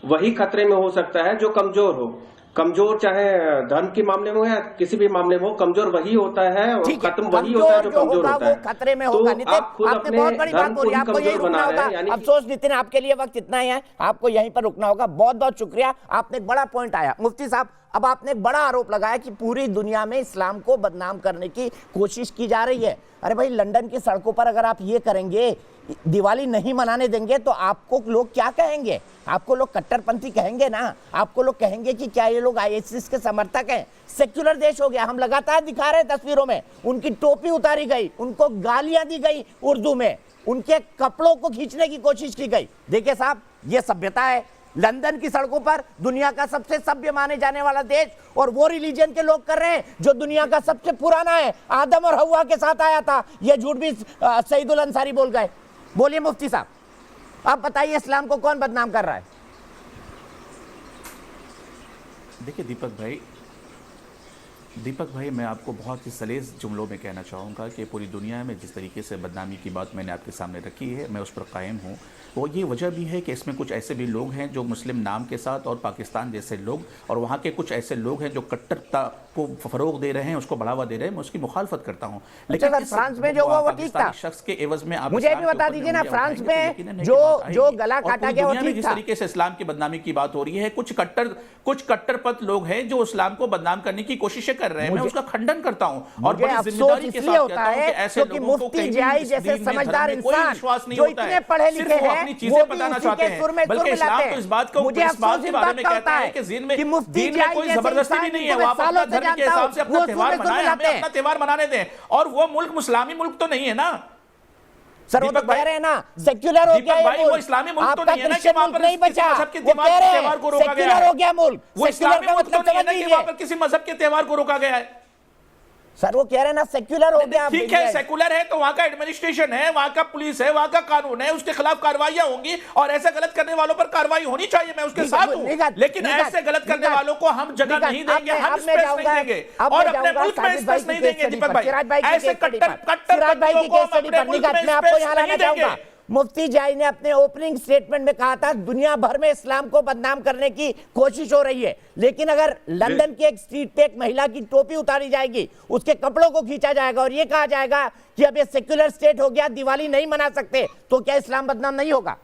वही खतरे में हो सकता है जो कमजोर हो। कमजोर चाहे धर्म के मामले में हो या किसी भी मामले में हो, कमजोर वही होता है और खत्म वही होता है जो कमजोर होता है। खतरे में होगा। नितिन, आपने बहुत बड़ी बात बोली, आपको यही रुकना होगा। अफसोस नितिन, आपके लिए वक्त इतना ही है, आपको यहीं पर रुकना होगा। बहुत बहुत शुक्रिया, आपने एक बड़ा पॉइंट आया। मुफ्ती साहब, अब आपने एक बड़ा आरोप लगाया कि पूरी दुनिया में इस्लाम को बदनाम करने की कोशिश की जा रही है। अरे भाई, लंदन की सड़कों पर अगर आप ये करेंगे, दिवाली नहीं मनाने देंगे, तो आपको लोग क्या कहेंगे? आपको लोग कट्टरपंथी कहेंगे ना। आपको लोग कहेंगे कि क्या ये लोग आईएसआईएस के समर्थक हैं। सेक्युलर देश हो गया, हम लगातार दिखा रहे हैं तस्वीरों में, उनकी टोपी उतारी गई, उनको गालियां दी गई उर्दू में, उनके कपड़ों को खींचने की कोशिश की गई। देखिए साहब, ये सभ्यता है। लंदन की सड़कों पर दुनिया का सबसे सभ्य माने जाने वाला देश, और वो रिलीजन के लोग कर रहे हैं जो दुनिया का सबसे पुराना है, आदम और हव्वा के साथ आया था। ये झूठ भी सईदुल अंसारी बोल गए। बोलिए मुफ्ती साहब, आप बताइए इस्लाम को कौन बदनाम कर रहा है? देखिए दीपक भाई, मैं आपको बहुत ही सलेस जुमलों में कहना चाहूँगा कि पूरी दुनिया में जिस तरीके से बदनामी की बात मैंने आपके सामने रखी है, मैं उस पर कायम हूँ। वो ये वजह भी है कि इसमें कुछ ऐसे भी लोग हैं जो मुस्लिम नाम के साथ, और पाकिस्तान जैसे लोग, और वहाँ के कुछ ऐसे लोग हैं जो कट्टरता को फरोग दे रहे हैं, उसको बढ़ावा दे रहे हैं। मैं उसकी मुखालफत करता हूँ। लेकिन फ्रांस में जो हुआ वो ठीक था। शख्स के एवज में आप मुझे भी बता दीजिए ना, फ्रांस में जो गला काटा गया वो ठीक था। जिस तरीके से इस्लाम की बदनामी की बात हो रही है, कुछ कट्टरपंथ लोग हैं जो इस्लाम को बदनाम करने की कोशिशें कर रहे हैं। मैं उसका खंडन करता हूँ और बड़ी जिम्मेदारी के साथ कहता हूँ कि ऐसे लोगों को कहीं भी जैसे समझदार इंसान विश्वास नहीं जो होता इतने है, पढ़े लिखे हैं, अपनी चीजें बताना चाहते हैं। बल्कि इस्लाम तो इस बात को मुझे इस बात के बारे में कहता है कि दीन में कोई जबरदस्ती भी नहीं है, वो आप अपना धर्म के हिसाब से अपना त्योहार मनाएं, हमें अपना त्योहार मनाने दें। और वो मुल्क मुस्लिमी मुल्क तो नहीं है ना सर, वो तो कह रहे हैं ना सेक्युलर हो गया भाई, वो इस्लामी मुल्क तो नहीं है ना कि वहां पर नहीं बचा। सबके त्योहार को रोका गया है। हो गया मुल्क, वो इस्लामी मुल्क तो नहीं है ना कि वहां पर किसी मजहब के त्योहार को रोका गया है। सर, वो कह रहे हैं ना सेक्युलर हो गया। ठीक है, सेक्युलर है तो वहां का एडमिनिस्ट्रेशन है, वहां का पुलिस है, वहां का कानून है, उसके खिलाफ कार्रवाइयां होंगी और ऐसे गलत करने वालों पर कार्रवाई होनी चाहिए। मैं उसके साथ हूं, लेकिन ऐसे गलत करने वालों को हम जगह नहीं देंगे, हम स्पेस नहीं देंगे और अपने मुल्क में स्पेस नहीं देंगे। दीपक भाई, ऐसे कट्टरपंथियों को हम अपने मुल्क में स्पेस नहीं देंगे। मुफ्ती जाई ने अपने ओपनिंग स्टेटमेंट में कहा था दुनिया भर में इस्लाम को बदनाम करने की कोशिश हो रही है, लेकिन अगर लंदन के एक स्ट्रीट पे एक महिला की टोपी उतारी जाएगी, उसके कपड़ों को खींचा जाएगा और ये कहा जाएगा कि अब ये सेक्युलर स्टेट हो गया, दिवाली नहीं मना सकते, तो क्या इस्लाम बदनाम नहीं होगा?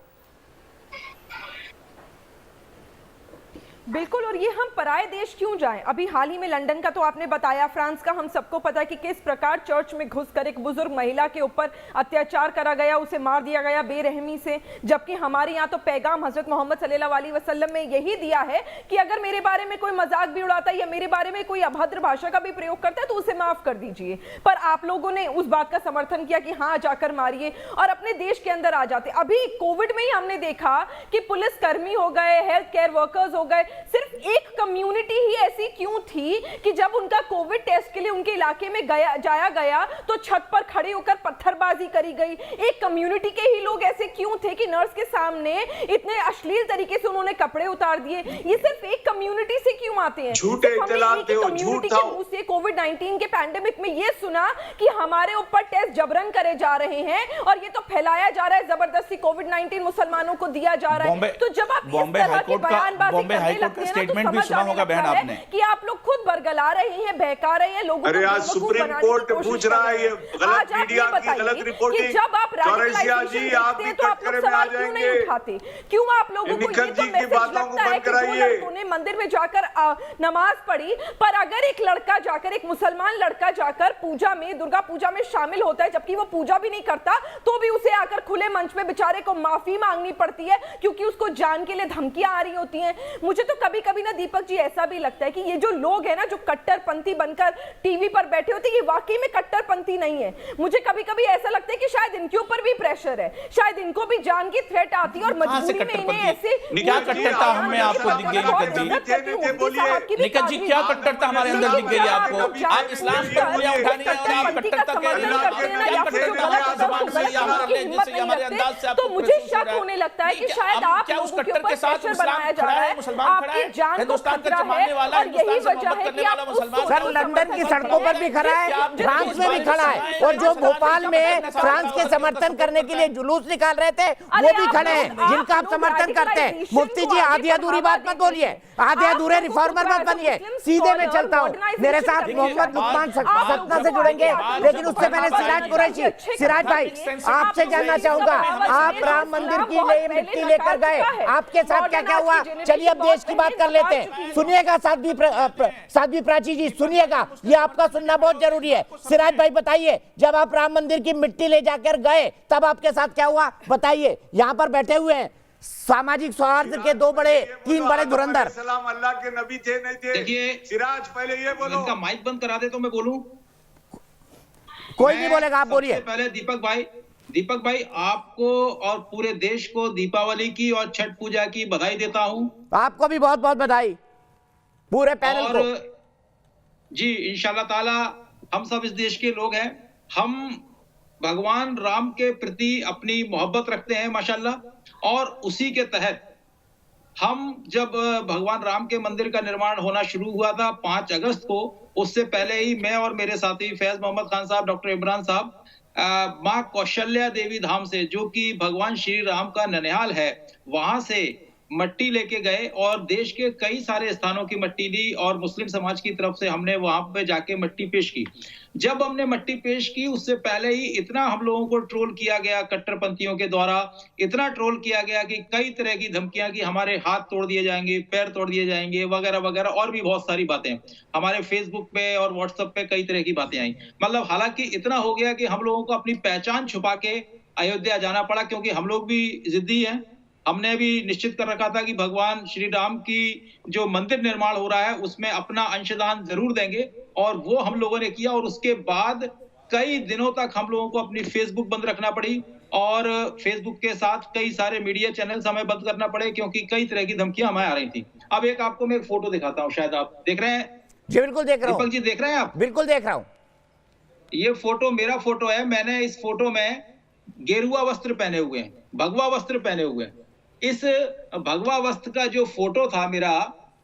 बिल्कुल, और ये हम पराए देश क्यों जाएं? अभी हाल ही में लंदन का तो आपने बताया, फ्रांस का हम सबको पता है कि किस प्रकार चर्च में घुसकर एक बुजुर्ग महिला के ऊपर अत्याचार करा गया, उसे मार दिया गया बेरहमी से। जबकि हमारे यहाँ तो पैगाम हजरत मोहम्मद सल्लल्लाहु अलैहि वसल्लम में यही दिया है कि अगर मेरे बारे में कोई मजाक भी उड़ाता है या मेरे बारे में कोई अभद्र भाषा का भी प्रयोग करता है तो उसे माफ कर दीजिए। पर आप लोगों ने उस बात का समर्थन किया कि हाँ जाकर मारिए और अपने देश के अंदर आ जाते। अभी कोविड में ही हमने देखा कि पुलिस कर्मी हो गए, हेल्थ केयर वर्कर्स हो गए, सिर्फ एक कम्युनिटी ही ऐसी क्यों थी कि जब उनका कोविड टेस्ट के लिए उनके इलाके में जाया गया तो छत पर खड़े होकर पत्थरबाजी करी गई। एक कम्युनिटी के ही लोग ऐसे क्यों थे कि नर्स के सामने इतने अश्लील तरीके से उन्होंने कपड़े उतार दिए? ये सिर्फ एक कम्युनिटी से क्यों क्यों आते हैं? झूठे इत्तलात थे, झूठ था। कोविड-19 के पैंडेमिक में ये सुना कि हमारे ऊपर टेस्ट जबरन करे जा रहे हैं और ये तो फैलाया जा रहा है जबरदस्ती, कोविड-19 मुसलमानों को दिया जा रहा है। तो जब आप बॉम्बे हाईकोर्ट का स्टेटमेंट भी सुना होगा बहन आपने कि आप लोग खुद बरगला रहे हैं, बहका रहे हैं लोगों को। अरे आज सुप्रीम कोर्ट पूछ रहा है, ये गलत मीडिया की गलत रिपोर्टिंग। जब आप जी आप भी कटघरे में आ जाएंगे, क्यों आप लोगों को ये तो मैसेज लगता है कि दो लड़कों ने मंदिर में जाकर नमाज पढ़ी, पर अगर एक लड़का जाकर, एक मुसलमान लड़का जाकर पूजा में, दुर्गा पूजा में शामिल होता है, जबकि वो पूजा भी नहीं करता, तो भी उसे आकर खुले मंच में बेचारे को माफी मांगनी पड़ती है क्योंकि उसको जान के लिए धमकियां आ रही होती हैं। मुझे तो कभी कभी ना दीपक जी ऐसा भी लगता है कि ये जो लोग हैं ना, जो कट्टरपंथी बनकर टीवी पर बैठे होते हैं, ये वाकई में कट्टरपंथी नहीं है। मुझे कभी कभी ऐसा लगता है कि शायद इनके ऊपर भी प्रेशर है, शायद इनको भी जान की थ्रेट आती है और मजबूरी में इन्हें ऐसे क्या कट्टरता हमें आपको दिख गई निकट जी, क्या कट्टरता हमारे अंदर दिख गई आपको? आप इस्लाम पर उंगलियां उठानी है और आप कट्टरता कह रहे हैं। तो मुझे शक होने लगता है कि शायद आप लोगों के ऊपर प्रेशर बनाया जा रहा है, आपकी जान को खतरा है और यही वजह है कि आप सर लंदन की सड़कों पर भी खड़ा है, फ्रांस में भी खड़ा है, और जो भोपाल में फ्रांस के समर्थन करने के लिए जुलूस निकाल रहे थे वो भी खड़े हैं, जिनका आप समर्थन करते हैं। मुफ्ती जी आधी अधूरी बात मत बोलिए, आधे अधूरे रिफॉर्मर मत बनिए, सीधे में चलता हूँ। मेरे साथ मोहम्मद लुकमान सतना से जुड़ेंगे, लेकिन उससे पहले सिराज कुरैशी। सिराज भाई आपसे जानना चाहूंगा, आप राम मंदिर की मिट्टी लेकर गए, आपके साथ क्या क्या हुआ? चलिए अब देश की बात कर लेते हैं। सुनिएगा साध्वी प्राची जी, सुनिएगा, ये आपका सुनना बहुत जरूरी है। सिराज भाई बताइए, जब आप राम मंदिर की मिट्टी ले जाकर गए तब आपके साथ क्या हुआ बताइए। यहाँ पर बैठे हुए हैं सामाजिक सौहार्द के तीन बड़े धुरंधर। सलाम अल्लाह के नबी थे नहीं थे? देखिए सिराज पहले ये बोलो। इनका माइक बंद करा दे तो मैं बोलूं। कोई नहीं बोलेगा, आप बोलिए। पहले दीपक भाई आपको और पूरे देश को दीपावली की और छठ पूजा की बधाई देता हूं। आपको भी बहुत बहुत बधाई, पूरे पैनल को। जी इंशाल्लाह ताला हम सब इस देश के लोग हैं, हम भगवान राम के प्रति अपनी मोहब्बत रखते हैं माशाल्लाह, और उसी के तहत हम जब भगवान राम के मंदिर का निर्माण होना शुरू हुआ था 5 अगस्त को, उससे पहले ही मैं और मेरे साथी फैज मोहम्मद खान साहब, डॉक्टर इमरान साहब माँ कौशल्या देवी धाम से, जो कि भगवान श्री राम का ननिहाल है, वहां से मट्टी लेके गए और देश के कई सारे स्थानों की मट्टी ली और मुस्लिम समाज की तरफ से हमने वहां पे जाके मट्टी पेश की। जब हमने मट्टी पेश की उससे पहले ही इतना हम लोगों को ट्रोल किया गया कट्टरपंथियों के द्वारा, इतना ट्रोल किया गया कि कई तरह की धमकियां कि हमारे हाथ तोड़ दिए जाएंगे, पैर तोड़ दिए जाएंगे वगैरह वगैरह, और भी बहुत सारी बातें हमारे फेसबुक पे और व्हाट्सएप पे कई तरह की बातें आई। मतलब हालांकि इतना हो गया कि हम लोगों को अपनी पहचान छुपा के अयोध्या जाना पड़ा, क्योंकि हम लोग भी जिद्दी हैं। हमने भी निश्चित कर रखा था कि भगवान श्री राम की जो मंदिर निर्माण हो रहा है उसमें अपना अंशदान जरूर देंगे, और वो हम लोगों ने किया। और उसके बाद कई दिनों तक हम लोगों को अपनी फेसबुक बंद रखना पड़ी और फेसबुक के साथ कई सारे मीडिया चैनल्स हमें बंद करना पड़े, क्योंकि कई तरह की धमकियां हमें आ रही थी। अब एक आपको मैं एक फोटो दिखाता हूँ, शायद आप देख रहे हैं। जी बिल्कुल देख रहा हूँ। दीपक जी देख रहे हैं आप? बिल्कुल देख रहा हूँ। ये फोटो मेरा फोटो है। मैंने इस फोटो में गेरुआ वस्त्र पहने हुए हैं, भगवा वस्त्र पहने हुए हैं। इस भगवा वस्त्र का जो फोटो था मेरा,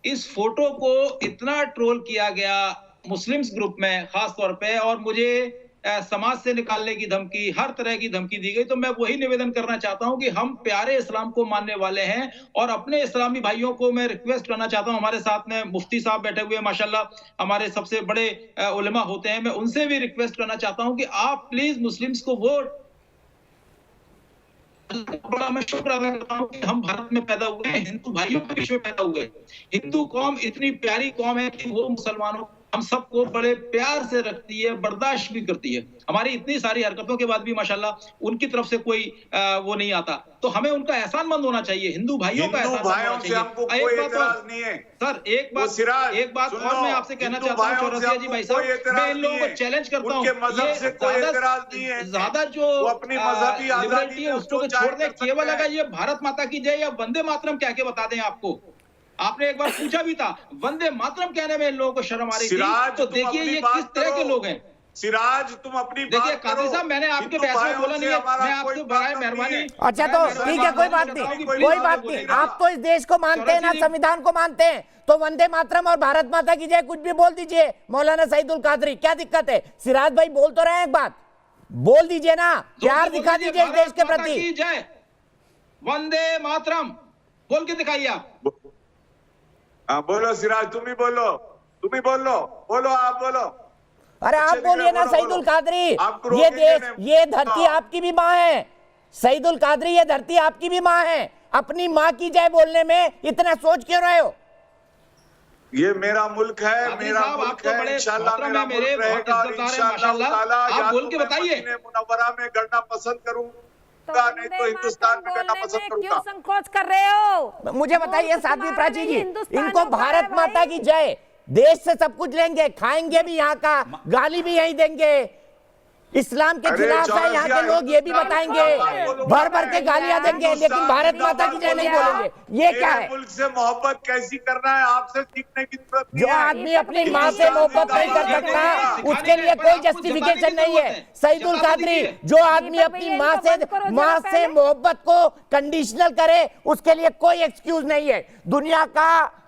इस फोटो को इतना ट्रोल किया गया मुस्लिम्स ग्रुप में खास तौर पे, और मुझे समाज से निकालने की धमकी, हर तरह की धमकी दी गई। तो मैं वही निवेदन करना चाहता हूं कि हम प्यारे इस्लाम को मानने वाले हैं, और अपने इस्लामी भाइयों को मैं रिक्वेस्ट करना चाहता हूं, हमारे साथ में मुफ्ती साहब बैठे हुए हैं माशाल्लाह, हमारे सबसे बड़े उलेमा होते हैं, मैं उनसे भी रिक्वेस्ट करना चाहता हूं कि आप प्लीज मुस्लिम्स को वोट। बड़ा मैं शुक्र अदा करता हूं कि हम भारत में पैदा हुए हैं, हिंदू भाइयों के बीच में पैदा हुए। हिंदू कौम इतनी प्यारी कौम है कि वो मुसलमानों हम सबको बड़े प्यार से रखती है, बर्दाश्त भी करती है। हमारी इतनी सारी हरकतों के बाद भी माशाल्लाह उनकी तरफ से कोई वो नहीं आता, तो हमें उनका एहसानमंद होना चाहिए, हिंदू भाइयों का एहसान होना चाहिए। सर एक बात और मैं आपसे कहना चाहता हूँ चौरसिया जी भाई साहब, मैं इन लोगों को चैलेंज करता हूँ, ये ज्यादा जो लिबर्टी है उसको छोड़ दें, केवल अगर ये भारत माता की जय या वंदे मातरम कह के बता दें आपको। आपने एक बार पूछा भी था, वंदे मातरम कहने में इन लोगों को शर्म आ रही थी, तो देखिए ये किस तरह के लोग हैं। सिराज तुम अपनी देखिए कादरी साहब, मैंने आपके बहस में बोला नहीं है, मैं आपसे बराए मेहरबानी। अच्छा तो ठीक है, कोई बात नहीं, कोई बात नहीं। आप तो इस देश को मानते हैं ना, संविधान को मानते हैं, तो वंदे मातरम और भारत माता की जय कुछ भी बोल दीजिए। मौलाना सईदुल कादरी, क्या दिक्कत है? सिराज भाई बोल तो रहे हैं, एक बात बोल दीजिए ना, प्यार दिखा दीजिए इस देश के प्रति। जय वंदे मातरम बोल के दिखाइए आप। हाँ बोलो सिराज, तुम ही बोलो, तुम ही बोलो, बोलो आप बोलो। अरे आप बोलिए ना सईदुल कादरी, ये देश, ये धरती आपकी भी माँ है। सईदुल कादरी, ये धरती आपकी भी माँ है। अपनी माँ की जय बोलने में इतना सोच क्यों रहे हो? ये मेरा मुल्क है, मेरा मुल्क है, इंशाल्लाह मेरा मुल्क रहेगा, इंशाल्लाह। आप बोल के बताइए। मुनव्वरा में गढ़ना पसंद करूंगा, नहीं तो हिंदुस्तान में गढ़ना पसंद करूंगा। क्यों संकोच कर रहे हो? मुझे बताइए साध्वी प्राची जी, इनको भारत माता की जय, देश से सब कुछ लेंगे, खाएंगे भी यहाँ का, गाली भी यही देंगे, इस्लाम के खिलाफ है यहाँ के लोग, ये भी बताएंगे, भर भर के गालियां देंगे, लेकिन भारत माता की जय नहीं बोलेंगे। ये क्या है? मुल्क से मोहब्बत कैसी करना है आपसे सीखने की जरूरत नहीं जो है। आदमी अपनी माँ से मोहब्बत नहीं कर सकता, उसके लिए कोई जस्टिफिकेशन नहीं है। सईदुल कादरी, जो आदमी अपनी माँ से मोहब्बत को कंडीशनल करे, उसके लिए कोई एक्सक्यूज नहीं है।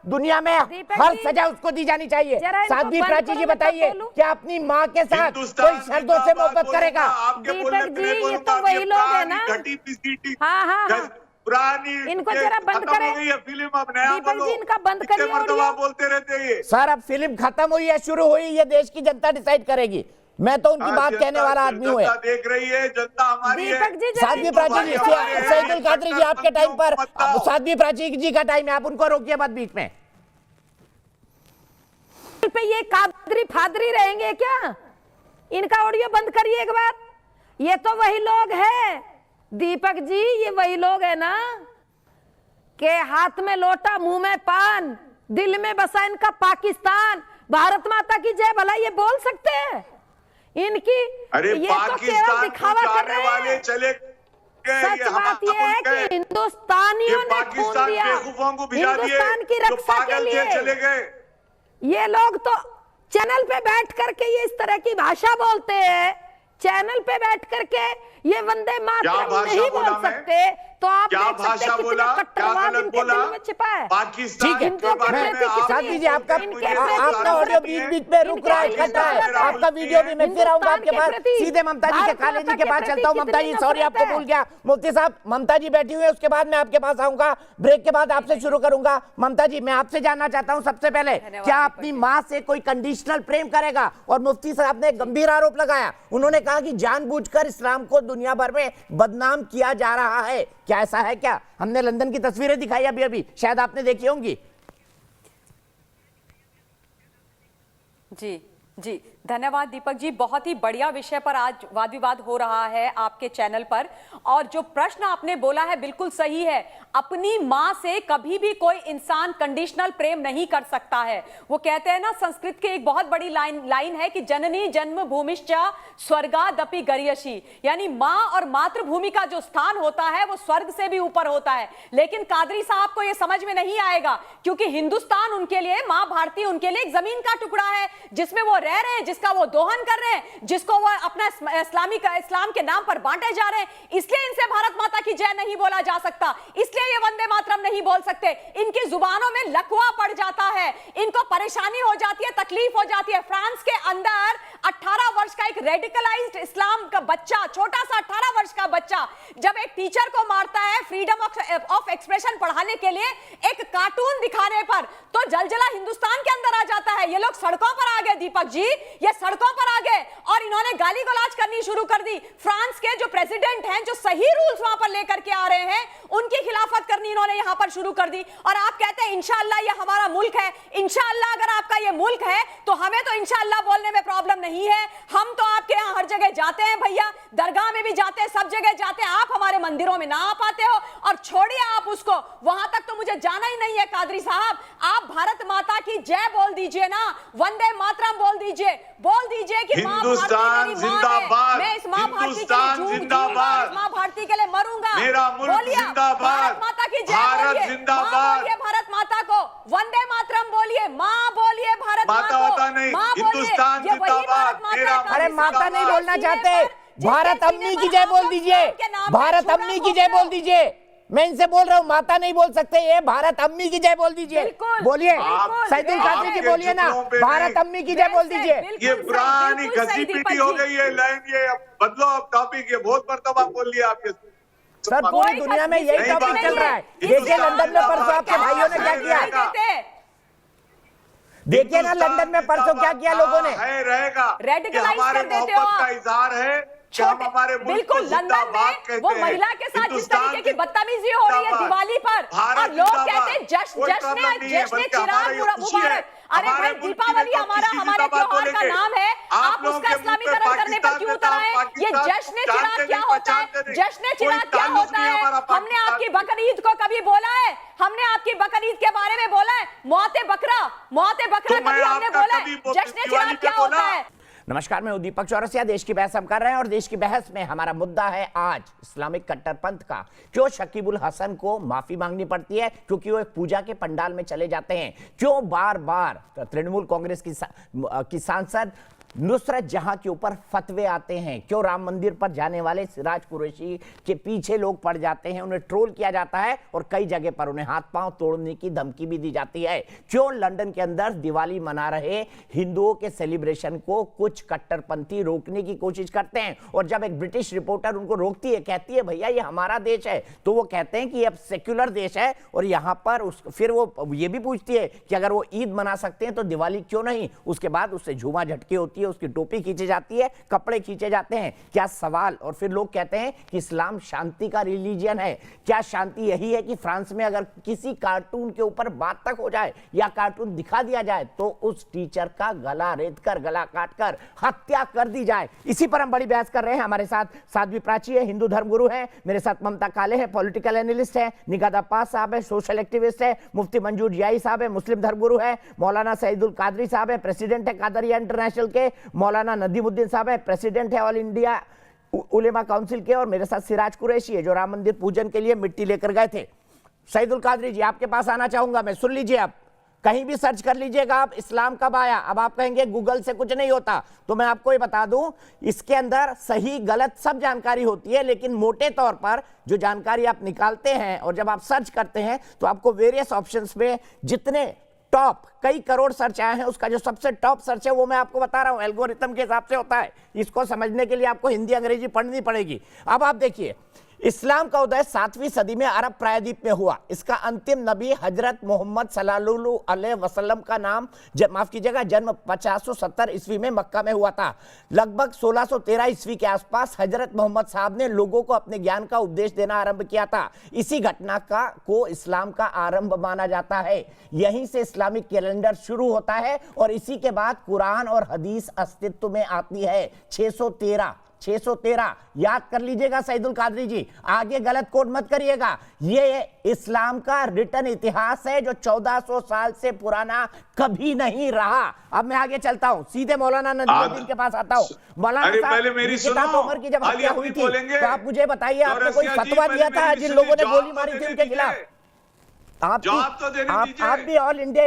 दुनिया में हर सजा उसको दी जानी चाहिए। साध्वी प्राची जी बताइए, क्या अपनी माँ के साथ कोई शर्तों से मोहब्बत करेगा? दीपक जी, ये तो वही लोग है ना। हाँ, पुरानी इनको जरा बंद करें फिल्म, अब नया दीपक जी, इनका बंद करिए ऑडियो। बोलते रहते हैं। सर अब फिल्म खत्म हुई है, शुरू हुई, ये देश की जनता डिसाइड करेगी। मैं तो उनकी बात कहने वाला आदमी हूँ। जनता देख रही है, जनता हमारी है। दीपक जी, साध्वी प्राची जी, सईदुल कादरी जी आपके टाइम पर, साध्वी प्राची जी का टाइम है, आप उनको रोकिए मत बीच में। पे ये कादरी फादरी रहेंगे क्या? इनका ऑडियो बंद करिए एक बार। ये तो वही लोग हैं दीपक जी, ये वही लोग है ना के हाथ में लोटा मुंह में पान, दिल में बसा इनका पाकिस्तान, भारत माता की जय भला ये बोल सकते हैं? इनकी अरे ये तो केवल दिखावा कर रहे हैं। चले सच बात ये है कि हिंदुस्तानियों ने खून दिया हिंदुस्तान की रक्षा के लिए। चले गए ये लोग तो चैनल पे बैठ करके ये इस तरह की भाषा बोलते हैं, चैनल पे बैठ करके ये वंदे मातरम नहीं बोल सकते, तो आप देख सकते हैं कितना कट्टरवाद इनके दिल में छिपा है। ठीक है साथी जी, आपका ऑडियो बीच में रुक रहा है, कट रहा है, आपका वीडियो भी। मैं फिर आऊंगा आपके पास, सीधे ममता जी के काले जी के पास चलता हूँ। ममता जी सॉरी, आपको भूल गया, मुफ्ती साहब ममता जी बैठी हुई है, उसके बाद मैं आपके पास आऊंगा, ब्रेक के बाद आपसे शुरू करूंगा। ममता जी, मैं आपसे जानना चाहता हूँ सबसे पहले, क्या अपनी माँ से कोई कंडीशनल प्रेम करेगा? और मुफ्ती साहब ने गंभीर आरोप लगाया, उन्होंने कहा कि जानबूझकर इस्लाम को दुनिया भर में बदनाम किया जा रहा है। क्या ऐसा है क्या? हमने लंदन की तस्वीरें दिखाई अभी, शायद आपने देखी होंगी। जी जी, धन्यवाद दीपक जी। बहुत ही बढ़िया विषय पर आज वाद विवाद हो रहा है आपके चैनल पर, और जो प्रश्न आपने बोला है बिल्कुल सही है। अपनी माँ से कभी भी कोई इंसान कंडीशनल प्रेम नहीं कर सकता है। वो कहते हैं ना, संस्कृत के एक बहुत बड़ी लाइन है कि जननी जन्म भूमिश्च स्वर्गादपि गरियसी, यानी माँ और मातृभूमि का जो स्थान होता है वो स्वर्ग से भी ऊपर होता है। लेकिन कादरी साहब को ये समझ में नहीं आएगा, क्योंकि हिंदुस्तान उनके लिए, माँ भारती उनके लिए एक जमीन का टुकड़ा है जिसमें वो रह रहे हैं, जिसका वो दोहन कर रहे हैं, जिसको वो अपना इस्लाम के नाम पर बांटे जा रहे हैं। इसलिए इनसे भारत माता की जय नहीं बोला जा सकता, इसलिए ये वंदे मातरम नहीं बोल सकते। इनकी जुबानों में लकवा पड़ जाता है, इनको परेशानी हो जाती है, तकलीफ हो जाती है। फ्रांस के अंदर 18 वर्ष का एक रेडिकलाइज्ड इस्लाम का बच्चा, छोटा सा 18 वर्ष का बच्चा, जब एक टीचर को मारता है फ्रीडम ऑफ एक्सप्रेशन पढ़ाने के लिए एक कार्टून दिखाने पर, तो जलजला हिंदुस्तान के अंदर आ जाता है। ये लोग सड़कों पर आ गए दीपक जी, ये सड़कों पर आ गए और इन्होंने गाली गलौज करनी शुरू कर दी। फ्रांस के जो प्रेसिडेंट हैं, जो सही रूल्स वहां पर लेकर के आ रहे हैं, उनकी खिलाफत करनी इन्होंने यहां पर शुरू कर दी। और आप कहते हैं इंशाअल्लाह ये हमारा मुल्क है। इंशाअल्लाह अगर आपका ये मुल्क है तो हमें तो इंशाअल्लाह बोलने में प्रॉब्लम नहीं है। हम तो आपके यहां हर जगह जाते हैं भैया, दरगाह में भी जाते हैं, सब जगह जाते हैं। आप हमारे मंदिरों में ना आ पाते हो, और छोड़िए आप उसको, वहां तक तो मुझे जाना ही नहीं है। कादरी साहब, आप भारत माता की जय बोल दीजिए ना, वंदे मातरम बोल दीजिए कि हिंदुस्तान जिंदाबाद, मैं इस माँ भारती के लिए जिंदाबाद, माँ भारती के लिए मरूंगा। मेरा मुल्क जिंदाबाद, भारत माता की जय भारत बोलिए, जिंदाबाद, भारत माता को वंदे मातरम बोलिए, माँ बोलिए, भारत भारत माता वाता नहीं, हिंदुस्तान जिंदाबाद, मेरा अरे माता नहीं बोलना चाहते, भारत अम्मी की जय बोल दीजिए, भारत अम्मी की जय बोल दीजिए। मैं इनसे बोल रहा हूँ माता नहीं बोल सकते, ये भारत अम्मी की जय बोल दीजिए। बोलिए सईदुल कादरी जी, बोलिए ना, भारत अम्मी की जय बोल दीजिए। ये पुरानी घसी पीटी हो गई है लाइन, ये बदलो अब टॉपिक, ये बहुत मर्तबा बोल लिया आपके। सर पूरी दुनिया में यही टॉपिक चल रहा है। देखिए लंदन में परसों आपके भाइयों ने क्या किया, देखिए ना लंदन में परसों क्या किया लोगों ने। है रहेगा, रेडिकलाइज हमारे कर देते हो मोहब्बत का इजहार है, हमारे बिल्कुल लंदन में वो महिला के साथ जिस तरीके की बदतमीजी हो रही है दिवाली पर, और लोग कहते हैं जश्न चिराग मुबारक। अरे भाई दीपावली हमारे त्योहार का नाम है, आप उसका इस्लामीकरण करने पर क्यों उतर आए? ये जश्न चिराग क्या होता है? जश्न चिराग क्या होता है? हमने आपकी बकरीद को कभी बोला है? हमने आपकी बकरीद के बारे में बोला है? मौते बकरा कभी हमने बोला है? जश्न चिराग क्या होता है? नमस्कार, मैं दीपक चौरसिया। देश की बहस हम कर रहे हैं और देश की बहस में हमारा मुद्दा है आज इस्लामिक कट्टरपंथ का। क्यों शकीबुल हसन को माफी मांगनी पड़ती है? क्योंकि वो एक पूजा के पंडाल में चले जाते हैं। क्यों बार बार तृणमूल कांग्रेस की सांसद नुसरत जहां के ऊपर फतवे आते हैं? क्यों राम मंदिर पर जाने वाले सिराज कुरैशी के पीछे लोग पड़ जाते हैं, उन्हें ट्रोल किया जाता है और कई जगह पर उन्हें हाथ पांव तोड़ने की धमकी भी दी जाती है? क्यों लंदन के अंदर दिवाली मना रहे हिंदुओं के सेलिब्रेशन को कुछ कट्टरपंथी रोकने की कोशिश करते हैं? और जब एक ब्रिटिश रिपोर्टर उनको रोकती है, कहती है भैया ये हमारा देश है, तो वो कहते हैं कि ये अब सेक्युलर देश है और यहाँ पर फिर वो ये भी पूछती है कि अगर वो ईद मना सकते हैं तो दिवाली क्यों नहीं? उसके बाद उससे झूमा झटकी होती है, उसकी टोपी खींची जाती है, कपड़े खींचे जाते हैं। क्या सवाल, और फिर लोग कहते हैं कि इस्लाम शांति का रिलीजियन है। क्या शांति यही है कि फ्रांस में अगर किसी कार्टून के ऊपर बात तक हो जाए या कार्टून दिखा दिया जाए तो उस टीचर का गला रेत कर, गला काट कर हत्या कर दी जाए? इसी पर हम बड़ी बहस कर रहे हैं। हमारे साथ साध्वी प्राची है, हिंदू धर्मगुरु है, मेरे साथ ममता काले है, पॉलिटिकल एनालिस्ट है, निगाह अब्बास साहब है, सोशल एक्टिविस्ट है, मुफ्ती मंजूर जियाई साहब है, मुस्लिम धर्मगुरु है, मौलाना सईदुल कादरी साहब है, प्रेसिडेंट है कादरिया इंटरनेशनल के, मौलाना नदीमुद्दीन साहब है, प्रेसिडेंट है ऑल इंडिया उलेमा काउंसिल के, और मेरे साथ सिराज कुरैशी है जो राम मंदिर पूजन के लिए मिट्टी लेकर गए थे। सईदुल कादरी जी, आपके पास आना चाहूंगा मैं। सुन लीजिए, आप कहीं भी सर्च कर लीजिएगा आप इस्लाम कब आया। अब आप कहेंगे गूगल से कुछ नहीं होता, तो मैं आपको ये बता दूं, इसके अंदर सही गलत सब जानकारी होती है, लेकिन मोटे तौर पर जो जानकारी आप निकालते हैं और जब आप सर्च करते हैं तो आपको वेरियस ऑप्शंस में जितने टॉप कई करोड़ सर्च आए हैं, उसका जो सबसे टॉप सर्च है वो मैं आपको बता रहा हूं, एल्गोरिथम के हिसाब से होता है। इसको समझने के लिए आपको हिंदी अंग्रेजी पढ़नी पड़ेगी। अब आप देखिए, इस्लाम का उदय 7वीं सदी में अरब प्रायद्वीप में हुआ। इसका अंतिम नबी हजरत मोहम्मद सल्लल्लाहु अलैहि वसल्लम का नाम माफ कीजिएगा जन्म 570 ईस्वी में मक्का में हुआ था। लगभग 1613 ईस्वी के आसपास हजरत मोहम्मद साहब ने लोगों को अपने ज्ञान का उपदेश देना आरंभ किया था। इसी घटना को इस्लाम का आरंभ माना जाता है। यहीं से इस्लामिक कैलेंडर शुरू होता है और इसी के बाद कुरान और हदीस अस्तित्व में आती है। 613 याद कर लीजिएगा सईदुल कादरी जी, आगे गलत कोड मत करिएगा। ये इस्लाम का रिटर्न इतिहास है जो 1400 साल से पुराना कभी नहीं रहा। अब मैं आगे चलता हूं, सीधे मौलाना नदीमुद्दीन के पास आता हूं। मौलाना साहब, उमर की जब हत्या हुई थी तो आप मुझे बताइए, आपने कोई फतवा दिया था जिन लोगों ने गोली मारी थी उनके खिलाफ? आप भी ऑल इंडिया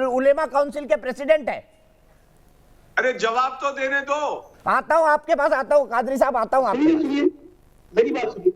उलेमा काउंसिल के प्रेसिडेंट है। अरे जवाब तो देने दो। आता हूं आपके पास, आता हूं कादरी साहब, आता हूं आपके पास। मेरी बात सुनिए।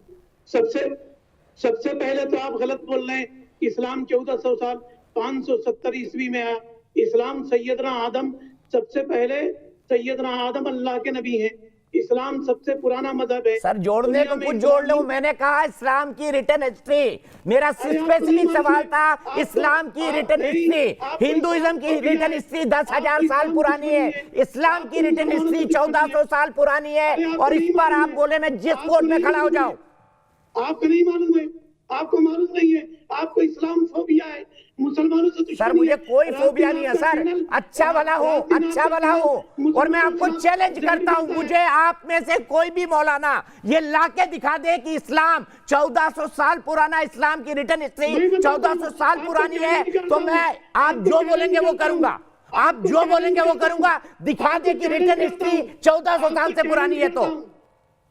सबसे पहले तो आप गलत बोल रहे हैं। इस्लाम 1400 साल 570 ईस्वी में आया। इस्लाम सैयदना आदम, सबसे पहले सैयदना आदम अल्लाह के नबी हैं। इस्लाम सबसे पुराना मजहब है। सर जोड़ने को कुछ जोड़ लो, मैंने कहा इस्लाम की रिटर्न हिस्ट्री। मेरा स्पेसिफिक सवाल था इस्लाम की रिटर्न हिस्ट्री। हिंदुइज्म की रिटर्न हिस्ट्री 10,000 साल पुरानी है, इस्लाम की रिटर्न हिस्ट्री 1400 साल पुरानी है। और इस पर आप बोले मैं जिस कोर्ट में खड़ा हो जाऊं। आपको नहीं मालूम है, आपको मालूम नहीं है, आपको इस्लाम फोबिया है, मुसलमानों से। सर मुझे कोई फोबिया नहीं है सर, अच्छा भला हूँ और मैं आपको चैलेंज करता हूँ, मुझे आप में से कोई भी मौलाना ये लाके दिखा दे कि इस्लाम 1400 साल पुराना, इस्लाम की रिटर्न हिस्ट्री 1400 साल पुरानी है, तो मैं आप जो बोलेंगे वो करूंगा। आप जो बोलेंगे वो करूंगा। दिखा दे कि रिटर्न हिस्ट्री 1400 साल से पुरानी है। तो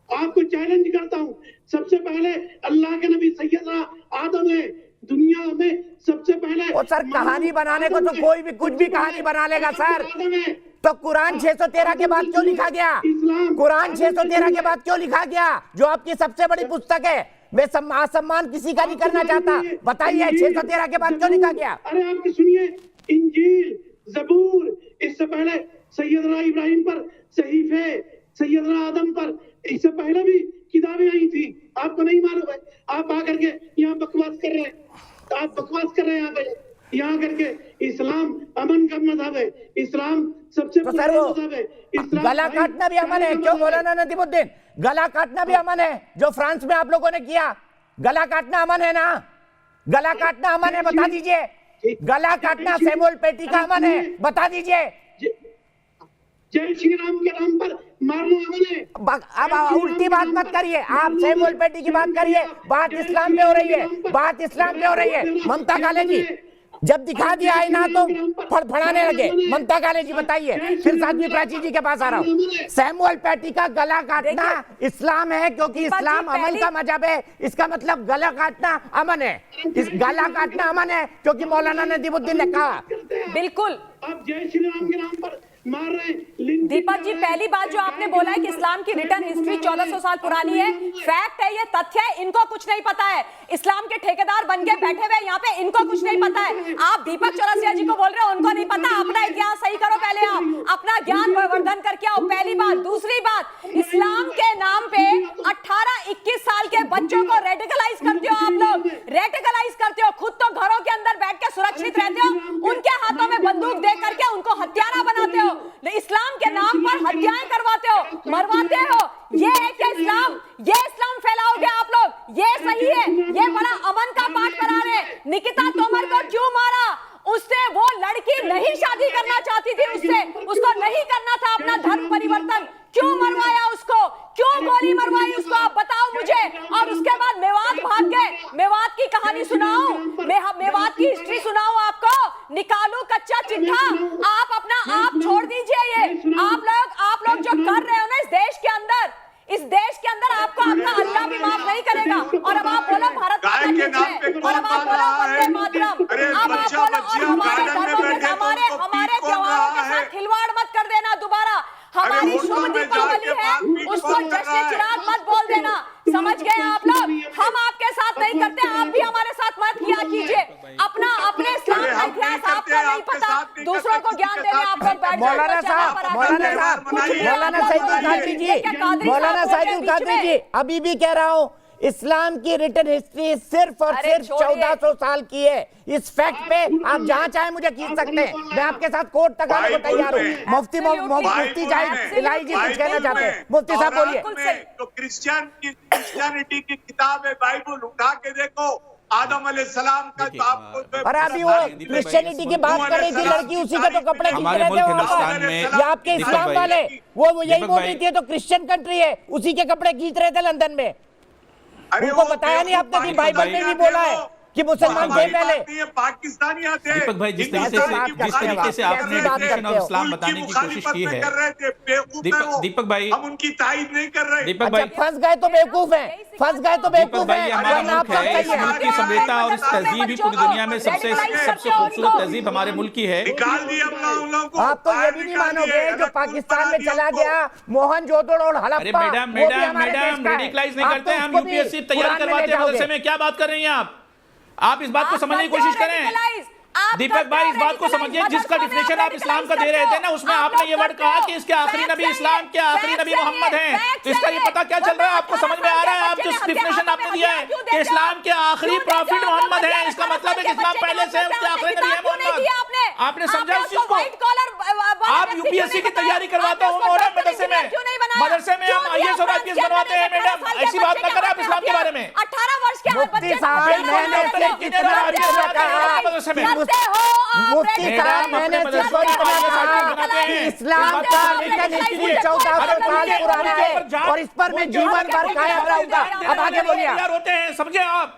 आपको चैलेंज करता हूं, सबसे पहले अल्लाह के नबी सैयदना आदम है दुनिया में सबसे पहले। वो सर कहानी बनाने को तो कोई भी कुछ भी कहानी बना लेगा सर। तो कुरान 613 के बाद क्यों लिखा गया? कुरान 613 के बाद क्यों लिखा गया, जो आपकी सबसे बड़ी पुस्तक है? मैं सम्मान किसी का नहीं करना चाहता, बताइए 613 के बाद क्यों लिखा गया? अरे आपके सुनिए, इंजील, जबूर, इससे पहले सैयदना इब्राहिम पर सहीफे, सैयदना आदम पर, इससे पहले भी किताबें आई थी, आपको नहीं मालूम है? आप आकर के यहाँ बकवास कर रहे हैं, आप बकवास कर रहे हैं यहाँ करके। इस्लाम अमन का मजहब है, इस्लाम सबसे बड़ा मजहब है। गला काटना भी अमन है, क्यों मौलाना नदीमुद्दीन? गला काटना भी अमन है, जो फ्रांस में आप लोगों ने किया। गला काटना अमन है ना? गला काटना अमन है, बता दीजिए। गला काटना सैमुअल पैटी का अमन है, बता दीजिए। जय श्री राम के नाम पर मारना अमन है। अब उल्टी बात मत करिए, आप सैमुअल पैटी की बात करिए। बात इस्लाम पे हो रही है, बात इस्लाम पे हो रही है। ममता काले जी जब दिखा दिया है ना तो फड़फड़ाने लगे। ममता काले जी बताइए, फिर साध्वी प्राची जी के पास आ रहा हूँ। सैमुअल पैटी का गला काटना इस्लाम है, क्योंकि इस्लाम अमन का मजहब है। इसका मतलब गला काटना अमन है, इस गला काटना अमन है, क्योंकि मौलाना नदीमुद्दीन ने कहा। बिल्कुल, आप जय श्री राम के नाम पर मार रहे हैं। दीपक जी, पहली बात जो आपने बोला है कि इस्लाम की रिटर्न हिस्ट्री 1400 साल पुरानी है, फैक्ट है, ये तथ्य है। इनको कुछ नहीं पता है, इस्लाम के ठेकेदार बन के बैठे हुए यहाँ पे, इनको कुछ नहीं पता है। आप दीपक चौरसिया जी को बोल रहे हो उनको नहीं पता। अपना इतिहास सही करो पहले, आप अपना ज्ञान वर्धन करके आओ, पहली बात। दूसरी बात, इस्लाम के नाम पे 18-21 साल के बच्चों को रेडिकलाइज करते हो आप लोग, रेडिकलाइज करते हो। खुद तो घरों के अंदर बैठ के सुरक्षित रहते हो, उनके हाथों में बंदूक दे करके उनको हत्यारा बनाते हो, इस्लाम के नाम पर हत्याएं करवाते हो, मरवाते हो। ये है क्या इस्लाम? ये इस्लाम फैलाओगे आप लोग? ये सही है? ये बड़ा अमन का पाठ करा रहे। निकिता तोमर को क्यों मारा? उससे वो लड़की नहीं शादी करना चाहती थी, उससे उसको नहीं करना था अपना धर्म परिवर्तन। क्यों मरवाया उसको? क्यों गोली मरवाई उसको? आप बताओ मुझे। और उसके बाद मेवात भाग गए। मेवात की कहानी सुनाओ, मेवात की हिस्ट्री सुनाओ आपको, निकालू कच्चा चिट्ठा। आप अपना आप छोड़ दीजिए। ये आप लोग जो कर रहे हो ना इस देश के अंदर आपको आपका अल्लाह भी माफ नहीं करेगा। और अब आप बोलो भारत माता की जय, और अब आप बोलो वंदे मातरम, अब आप बोलो, और हमारे त्योहारों के साथ खिलवाड़ मत कर देना दोबारा। हमारी शुभ दीपावली है, उसको जश्न चिराग मत बोल देना, समझ गए आप लोग? हम आपके साथ नहीं करते, आप भी हमारे साथ मत किया कीजिए। अपने इस्लाम का इतिहास आपको नहीं पता, दूसरों को ज्ञान देने आप लोग बैठ जाओ। मौलाना साइदुल कादरी जी, अभी भी कह रहा हूँ, इस्लाम की रिटर्न हिस्ट्री सिर्फ और सिर्फ 1400 साल की है। इस फैक्ट पे आप जहां चाहे मुझे खींच सकते हैं, मैं आपके साथ कोर्ट तक आने को तैयार हूँ। मुफ्ती जाहिद इलाही जी कुछ कहना चाहते हैं, मुफ्ती साहब बोलिए। तो क्रिश्चियनिटी की किताब है बाइबल, उठा के देखो, आदम अलैहिस्सलाम का तो आपको। और अभी वो क्रिश्चियनिटी की बात कर रही थी लड़की, उसी के तो कपड़े खींच रहे थे। ये आपके इस्लाम वाले वो यही बोल रही थी, तो क्रिश्चियन कंट्री है, उसी के कपड़े खींच रहे थे लंदन में। उनको बताया नहीं आपने कि बाइबल में भी बोला है कि मुसलमान थे पहले। पाकिस्तानी आते हैं। दीपक भाई, जिस तरीके से आपने डिफिनेशन ऑफ इस्लाम बताने की कोशिश की है, दीपक भाई, हम उनकी तारीफ नहीं कर रहे। दीपक भाई, फंस गए तो बेवकूफ हैं, फंस गए तो बेवकूफ हैं। हमारा मुल्क है, इस मुल्क की सभ्यता और इस तहजीब ही पूरी दुनिया में सबसे खूबसूरत तहजीब हमारे मुल्क की है। आप तो ये भी नहीं मानोगे जो पाकिस्तान में चला गया मोहनजोदड़ो और हड़प्पा। मैडम रेडिकलाइज नहीं करते, हम यूपीएससी तैयार करवाते हैं मदरसे में। क्या बात कर रही हैं आप इस बात को समझने की कोशिश करें। दीपक भाई, इस बात को समझिए, जिसका डिफिनेशन आप इस्लाम का दे रहे थे ना, उसमें आपने ये वर्ड कहा कि इसके आखिरी नबी इस्लाम के आखिरी नबी मोहम्मद हैं। तो इसका ये पता क्या चल रहा है? आपको समझ में आ रहा है? आप जिस डिफिनेशन आपने दिया है कि इस्लाम के आखिरी प्रॉफिट मोहम्मद है, इसका मतलब है कि इस्लाम पहले से उसके आखिरी नबी है मोहम्मद। आपने समझा इस चीज को? आप यूपीएससी की तैयारी करवाते हो मदरसे में हम IAS और IPS बनवाते हैं। मैडम, ऐसी बात ना करें आप इस्लाम के बारे में। 18 वर्ष के मुफ्ती साहब, मैंने कितना कहा, मुफ्ती साहब, मैंने सिर्फ इस्लाम का रिटर्न हिस्ट्री 1400 साल पुराना है और इस पर मैं जीवन भर कायम रहूंगा। अब आगे बोलिए, होते हैं, समझे आप?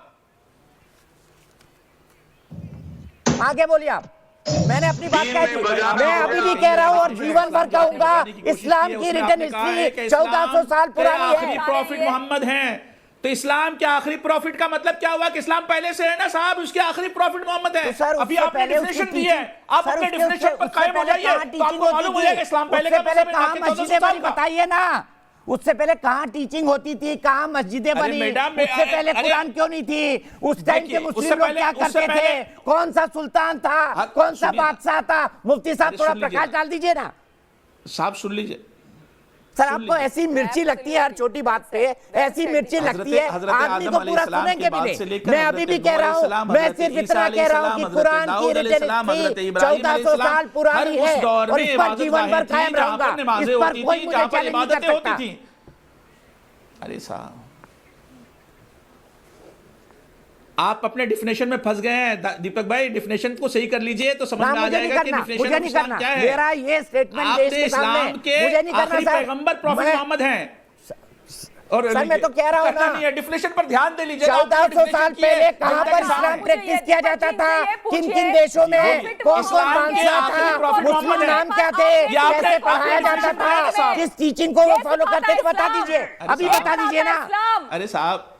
आगे बोलिए आप। मैंने अपनी बात कह दी, मैं अभी भी कह रहा हूँ और जीवन भर कहूंगा, इस्लाम की रिटर्न हिस्ट्री 1400 साल पुरानी है। प्रॉफिट मोहम्मद हैं, तो इस्लाम के आखिरी प्रॉफिट का मतलब क्या हुआ कि इस्लाम पहले से है ना साहब, उसके आखिरी प्रॉफिट मोहम्मद है। तो अभी आपने डेफिनेशन दी है, आप अपने डेफिनेशन पर कायम हो जाइए, तो आपको मालूम हो जाएगा इस्लाम पहले का मतलब कहां मस्जिदें बनी बताइए ना। उससे पहले कहां टीचिंग होती थी, कहां मस्जिदें बनी, उससे पहले कुरान क्यों नहीं थी? उस टाइम के मुस्लिम लोग क्या करते थे? कौन सा सुल्तान था, कौन सा बादशाह था? मुफ्ती साहब थोड़ा प्रकाश डाल दीजिए ना। साहब सुन लीजिए सर, आपको ऐसी मिर्ची लगती है हर छोटी बात पे, ऐसी मिर्ची लगती है, आदमी को पूरा सुनेंगे भी नहीं। मैं अभी भी कह रहा हूँ, मैं सिर्फ इतना कह रहा हूँ कि कुरान की रिटन हिस्ट्री 1400 साल पुरानी है और इस पर जीवन भर कायम रहूंगा, इस पर कोई मुझे चैलेंज नहीं कर सकता। अरे साहब, आप अपने डिफिनेशन में फंस गए हैं दीपक भाई, डिफिनेशन को सही कर लीजिए तो समझ में आ जाएगा कि डिफिनेशन ऑफ इस्लाम क्या है। मेरा ये स्टेटमेंट देश के सामने, मुझे नहीं करना आखिरी पैगंबर प्रॉफिट मोहम्मद हैं। और सर मैं तो कह रहा हूं ना, डिफिनेशन पर ध्यान दे लीजिए। 1400 साल पहले कहां पर इस्लाम प्रैक्टिस किया जाता था, किन किन देशों में, कौन कौन बादशाह था, मुस्लिम नाम क्या थे, कैसे पढ़ाया जाता था, किस टीचिंग को वो फॉलो करते थे, बता दीजिए, अभी बता दीजिए ना। अरे साहब,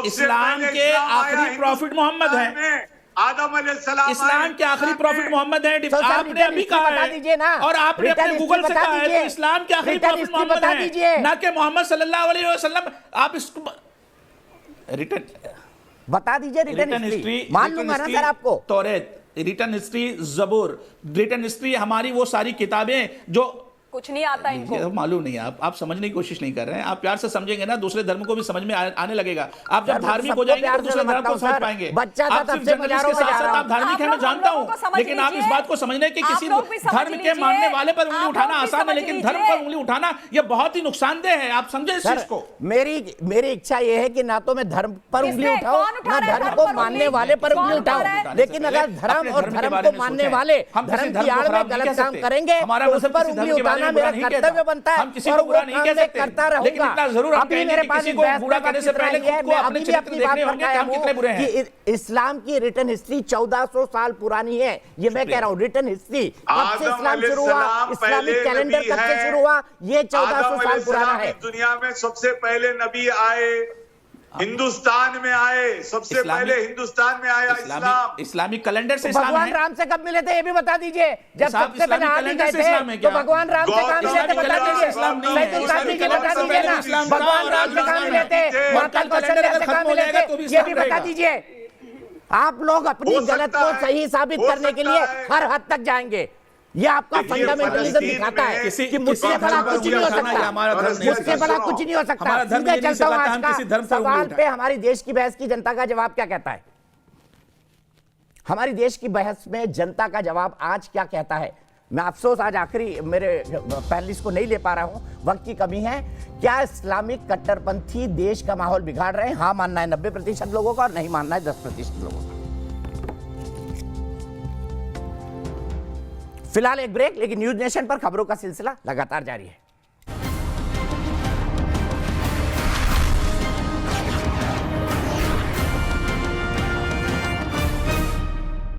इस्लाम के आखिरी प्रॉफिट मोहम्मद हैं, आदम अलैहिस्सलाम इस्लाम के आखिरी प्रॉफिट मोहम्मद है। आपने अभी कहा है और आपने अपने गूगल से कहा है तो इस्लाम के आखिरी प्रॉफिट मोहम्मद है, ना कि मोहम्मद सल्लल्लाहु अलैहि वसल्लम। आप इसको रिटर्न बता दीजिए, रिटर्न हिस्ट्री मान लूंगा ना सर आपको। तौरेत, रिटर्न हिस्ट्री, जबूर, रिटर्न हिस्ट्री, हमारी वो सारी किताबें जो कुछ नहीं आता इनको, मालूम नहीं। आप समझने की कोशिश नहीं कर रहे हैं। आप प्यार से समझेंगे ना, दूसरे धर्म को भी समझ में आने लगेगा। आप जब धार्मिक हो जाएंगे तो दूसरे धर्म को समझ पाएंगे। बच्चा आप सिर्फ जर्नलिस्ट के साथ साथ आप धार्मिक हैं, मैं जानता हूं, लेकिन आप इस बात को समझने कि किसी धर्म के मानने वाले पर उंगली उठाना आसान है, लेकिन धर्म पर उंगली उठाना यह बहुत ही नुकसानदेह है। आप समझे इस चीज को? मेरी इच्छा यह है कि ना तो मैं धर्म पर उंगली उठाऊं, ना धर्म को मानने वाले पर उंगली उठाऊं, लेकिन अगर धर्म और धर्म को मानने वाले धर्म की आड़ में गलत काम करेंगे तो उस पर उंगली उठाना मेरा कर्तव्य बनता है। हम किसी को बुरा नहीं कह सकते, लेकिन इतना जरूर हम कहेंगे कि किसी को बुरा करने से पहले खुद को अपने चरित्र देखने होंगे कि हम कितने बुरे हैं। इस्लाम की रिटन हिस्ट्री 1400 साल पुरानी है, ये मैं कह रहा हूँ। रिटन हिस्ट्री कब से इस्लाम शुरू हुआ, इस्लामिक कैलेंडर कब से शुरू हुआ, ये 1400 साल पुराना है। दुनिया में सबसे पहले नबी आए, हिंदुस्तान में आए, सबसे पहले हिंदुस्तान में आया इस्लाम। इस्लामिक कैलेंडर से भगवान राम से कब मिले थे ये भी बता दीजिए। जब सबसे पहले आदि गए थे तो भगवान राम से कहाँ मिले थे बता दीजिए। बता दीजिए ना, भगवान राम से कहाँ मिले थे, माता कौशल्या से कहाँ मिले थे, ये भी बता दीजिए। आप लोग अपनी गलत को सही साबित करने के लिए हर हद तक जाएंगे। ये आपका फंडामेंटलिज्म दिखाता है कि मुझसे बड़ा कुछ नहीं हो सकता, मुझसे बड़ा कुछ नहीं हो सकता। सीधे चलता हूं आज का सवाल पे। हमारी देश की बहस की जनता का जवाब क्या कहता है? हमारी देश की बहस में जनता का जवाब आज क्या कहता है? मैं अफसोस आज आखिरी मेरे पैनलिस्ट को नहीं ले पा रहा हूं, वक्त की कमी है। क्या इस्लामिक कट्टरपंथी देश का माहौल बिगाड़ रहे हैं? हाँ मानना है 90% लोगों का और नहीं मानना है 10% लोगों का। फिलहाल एक ब्रेक, लेकिन न्यूज नेशन पर खबरों का सिलसिला लगातार जारी है।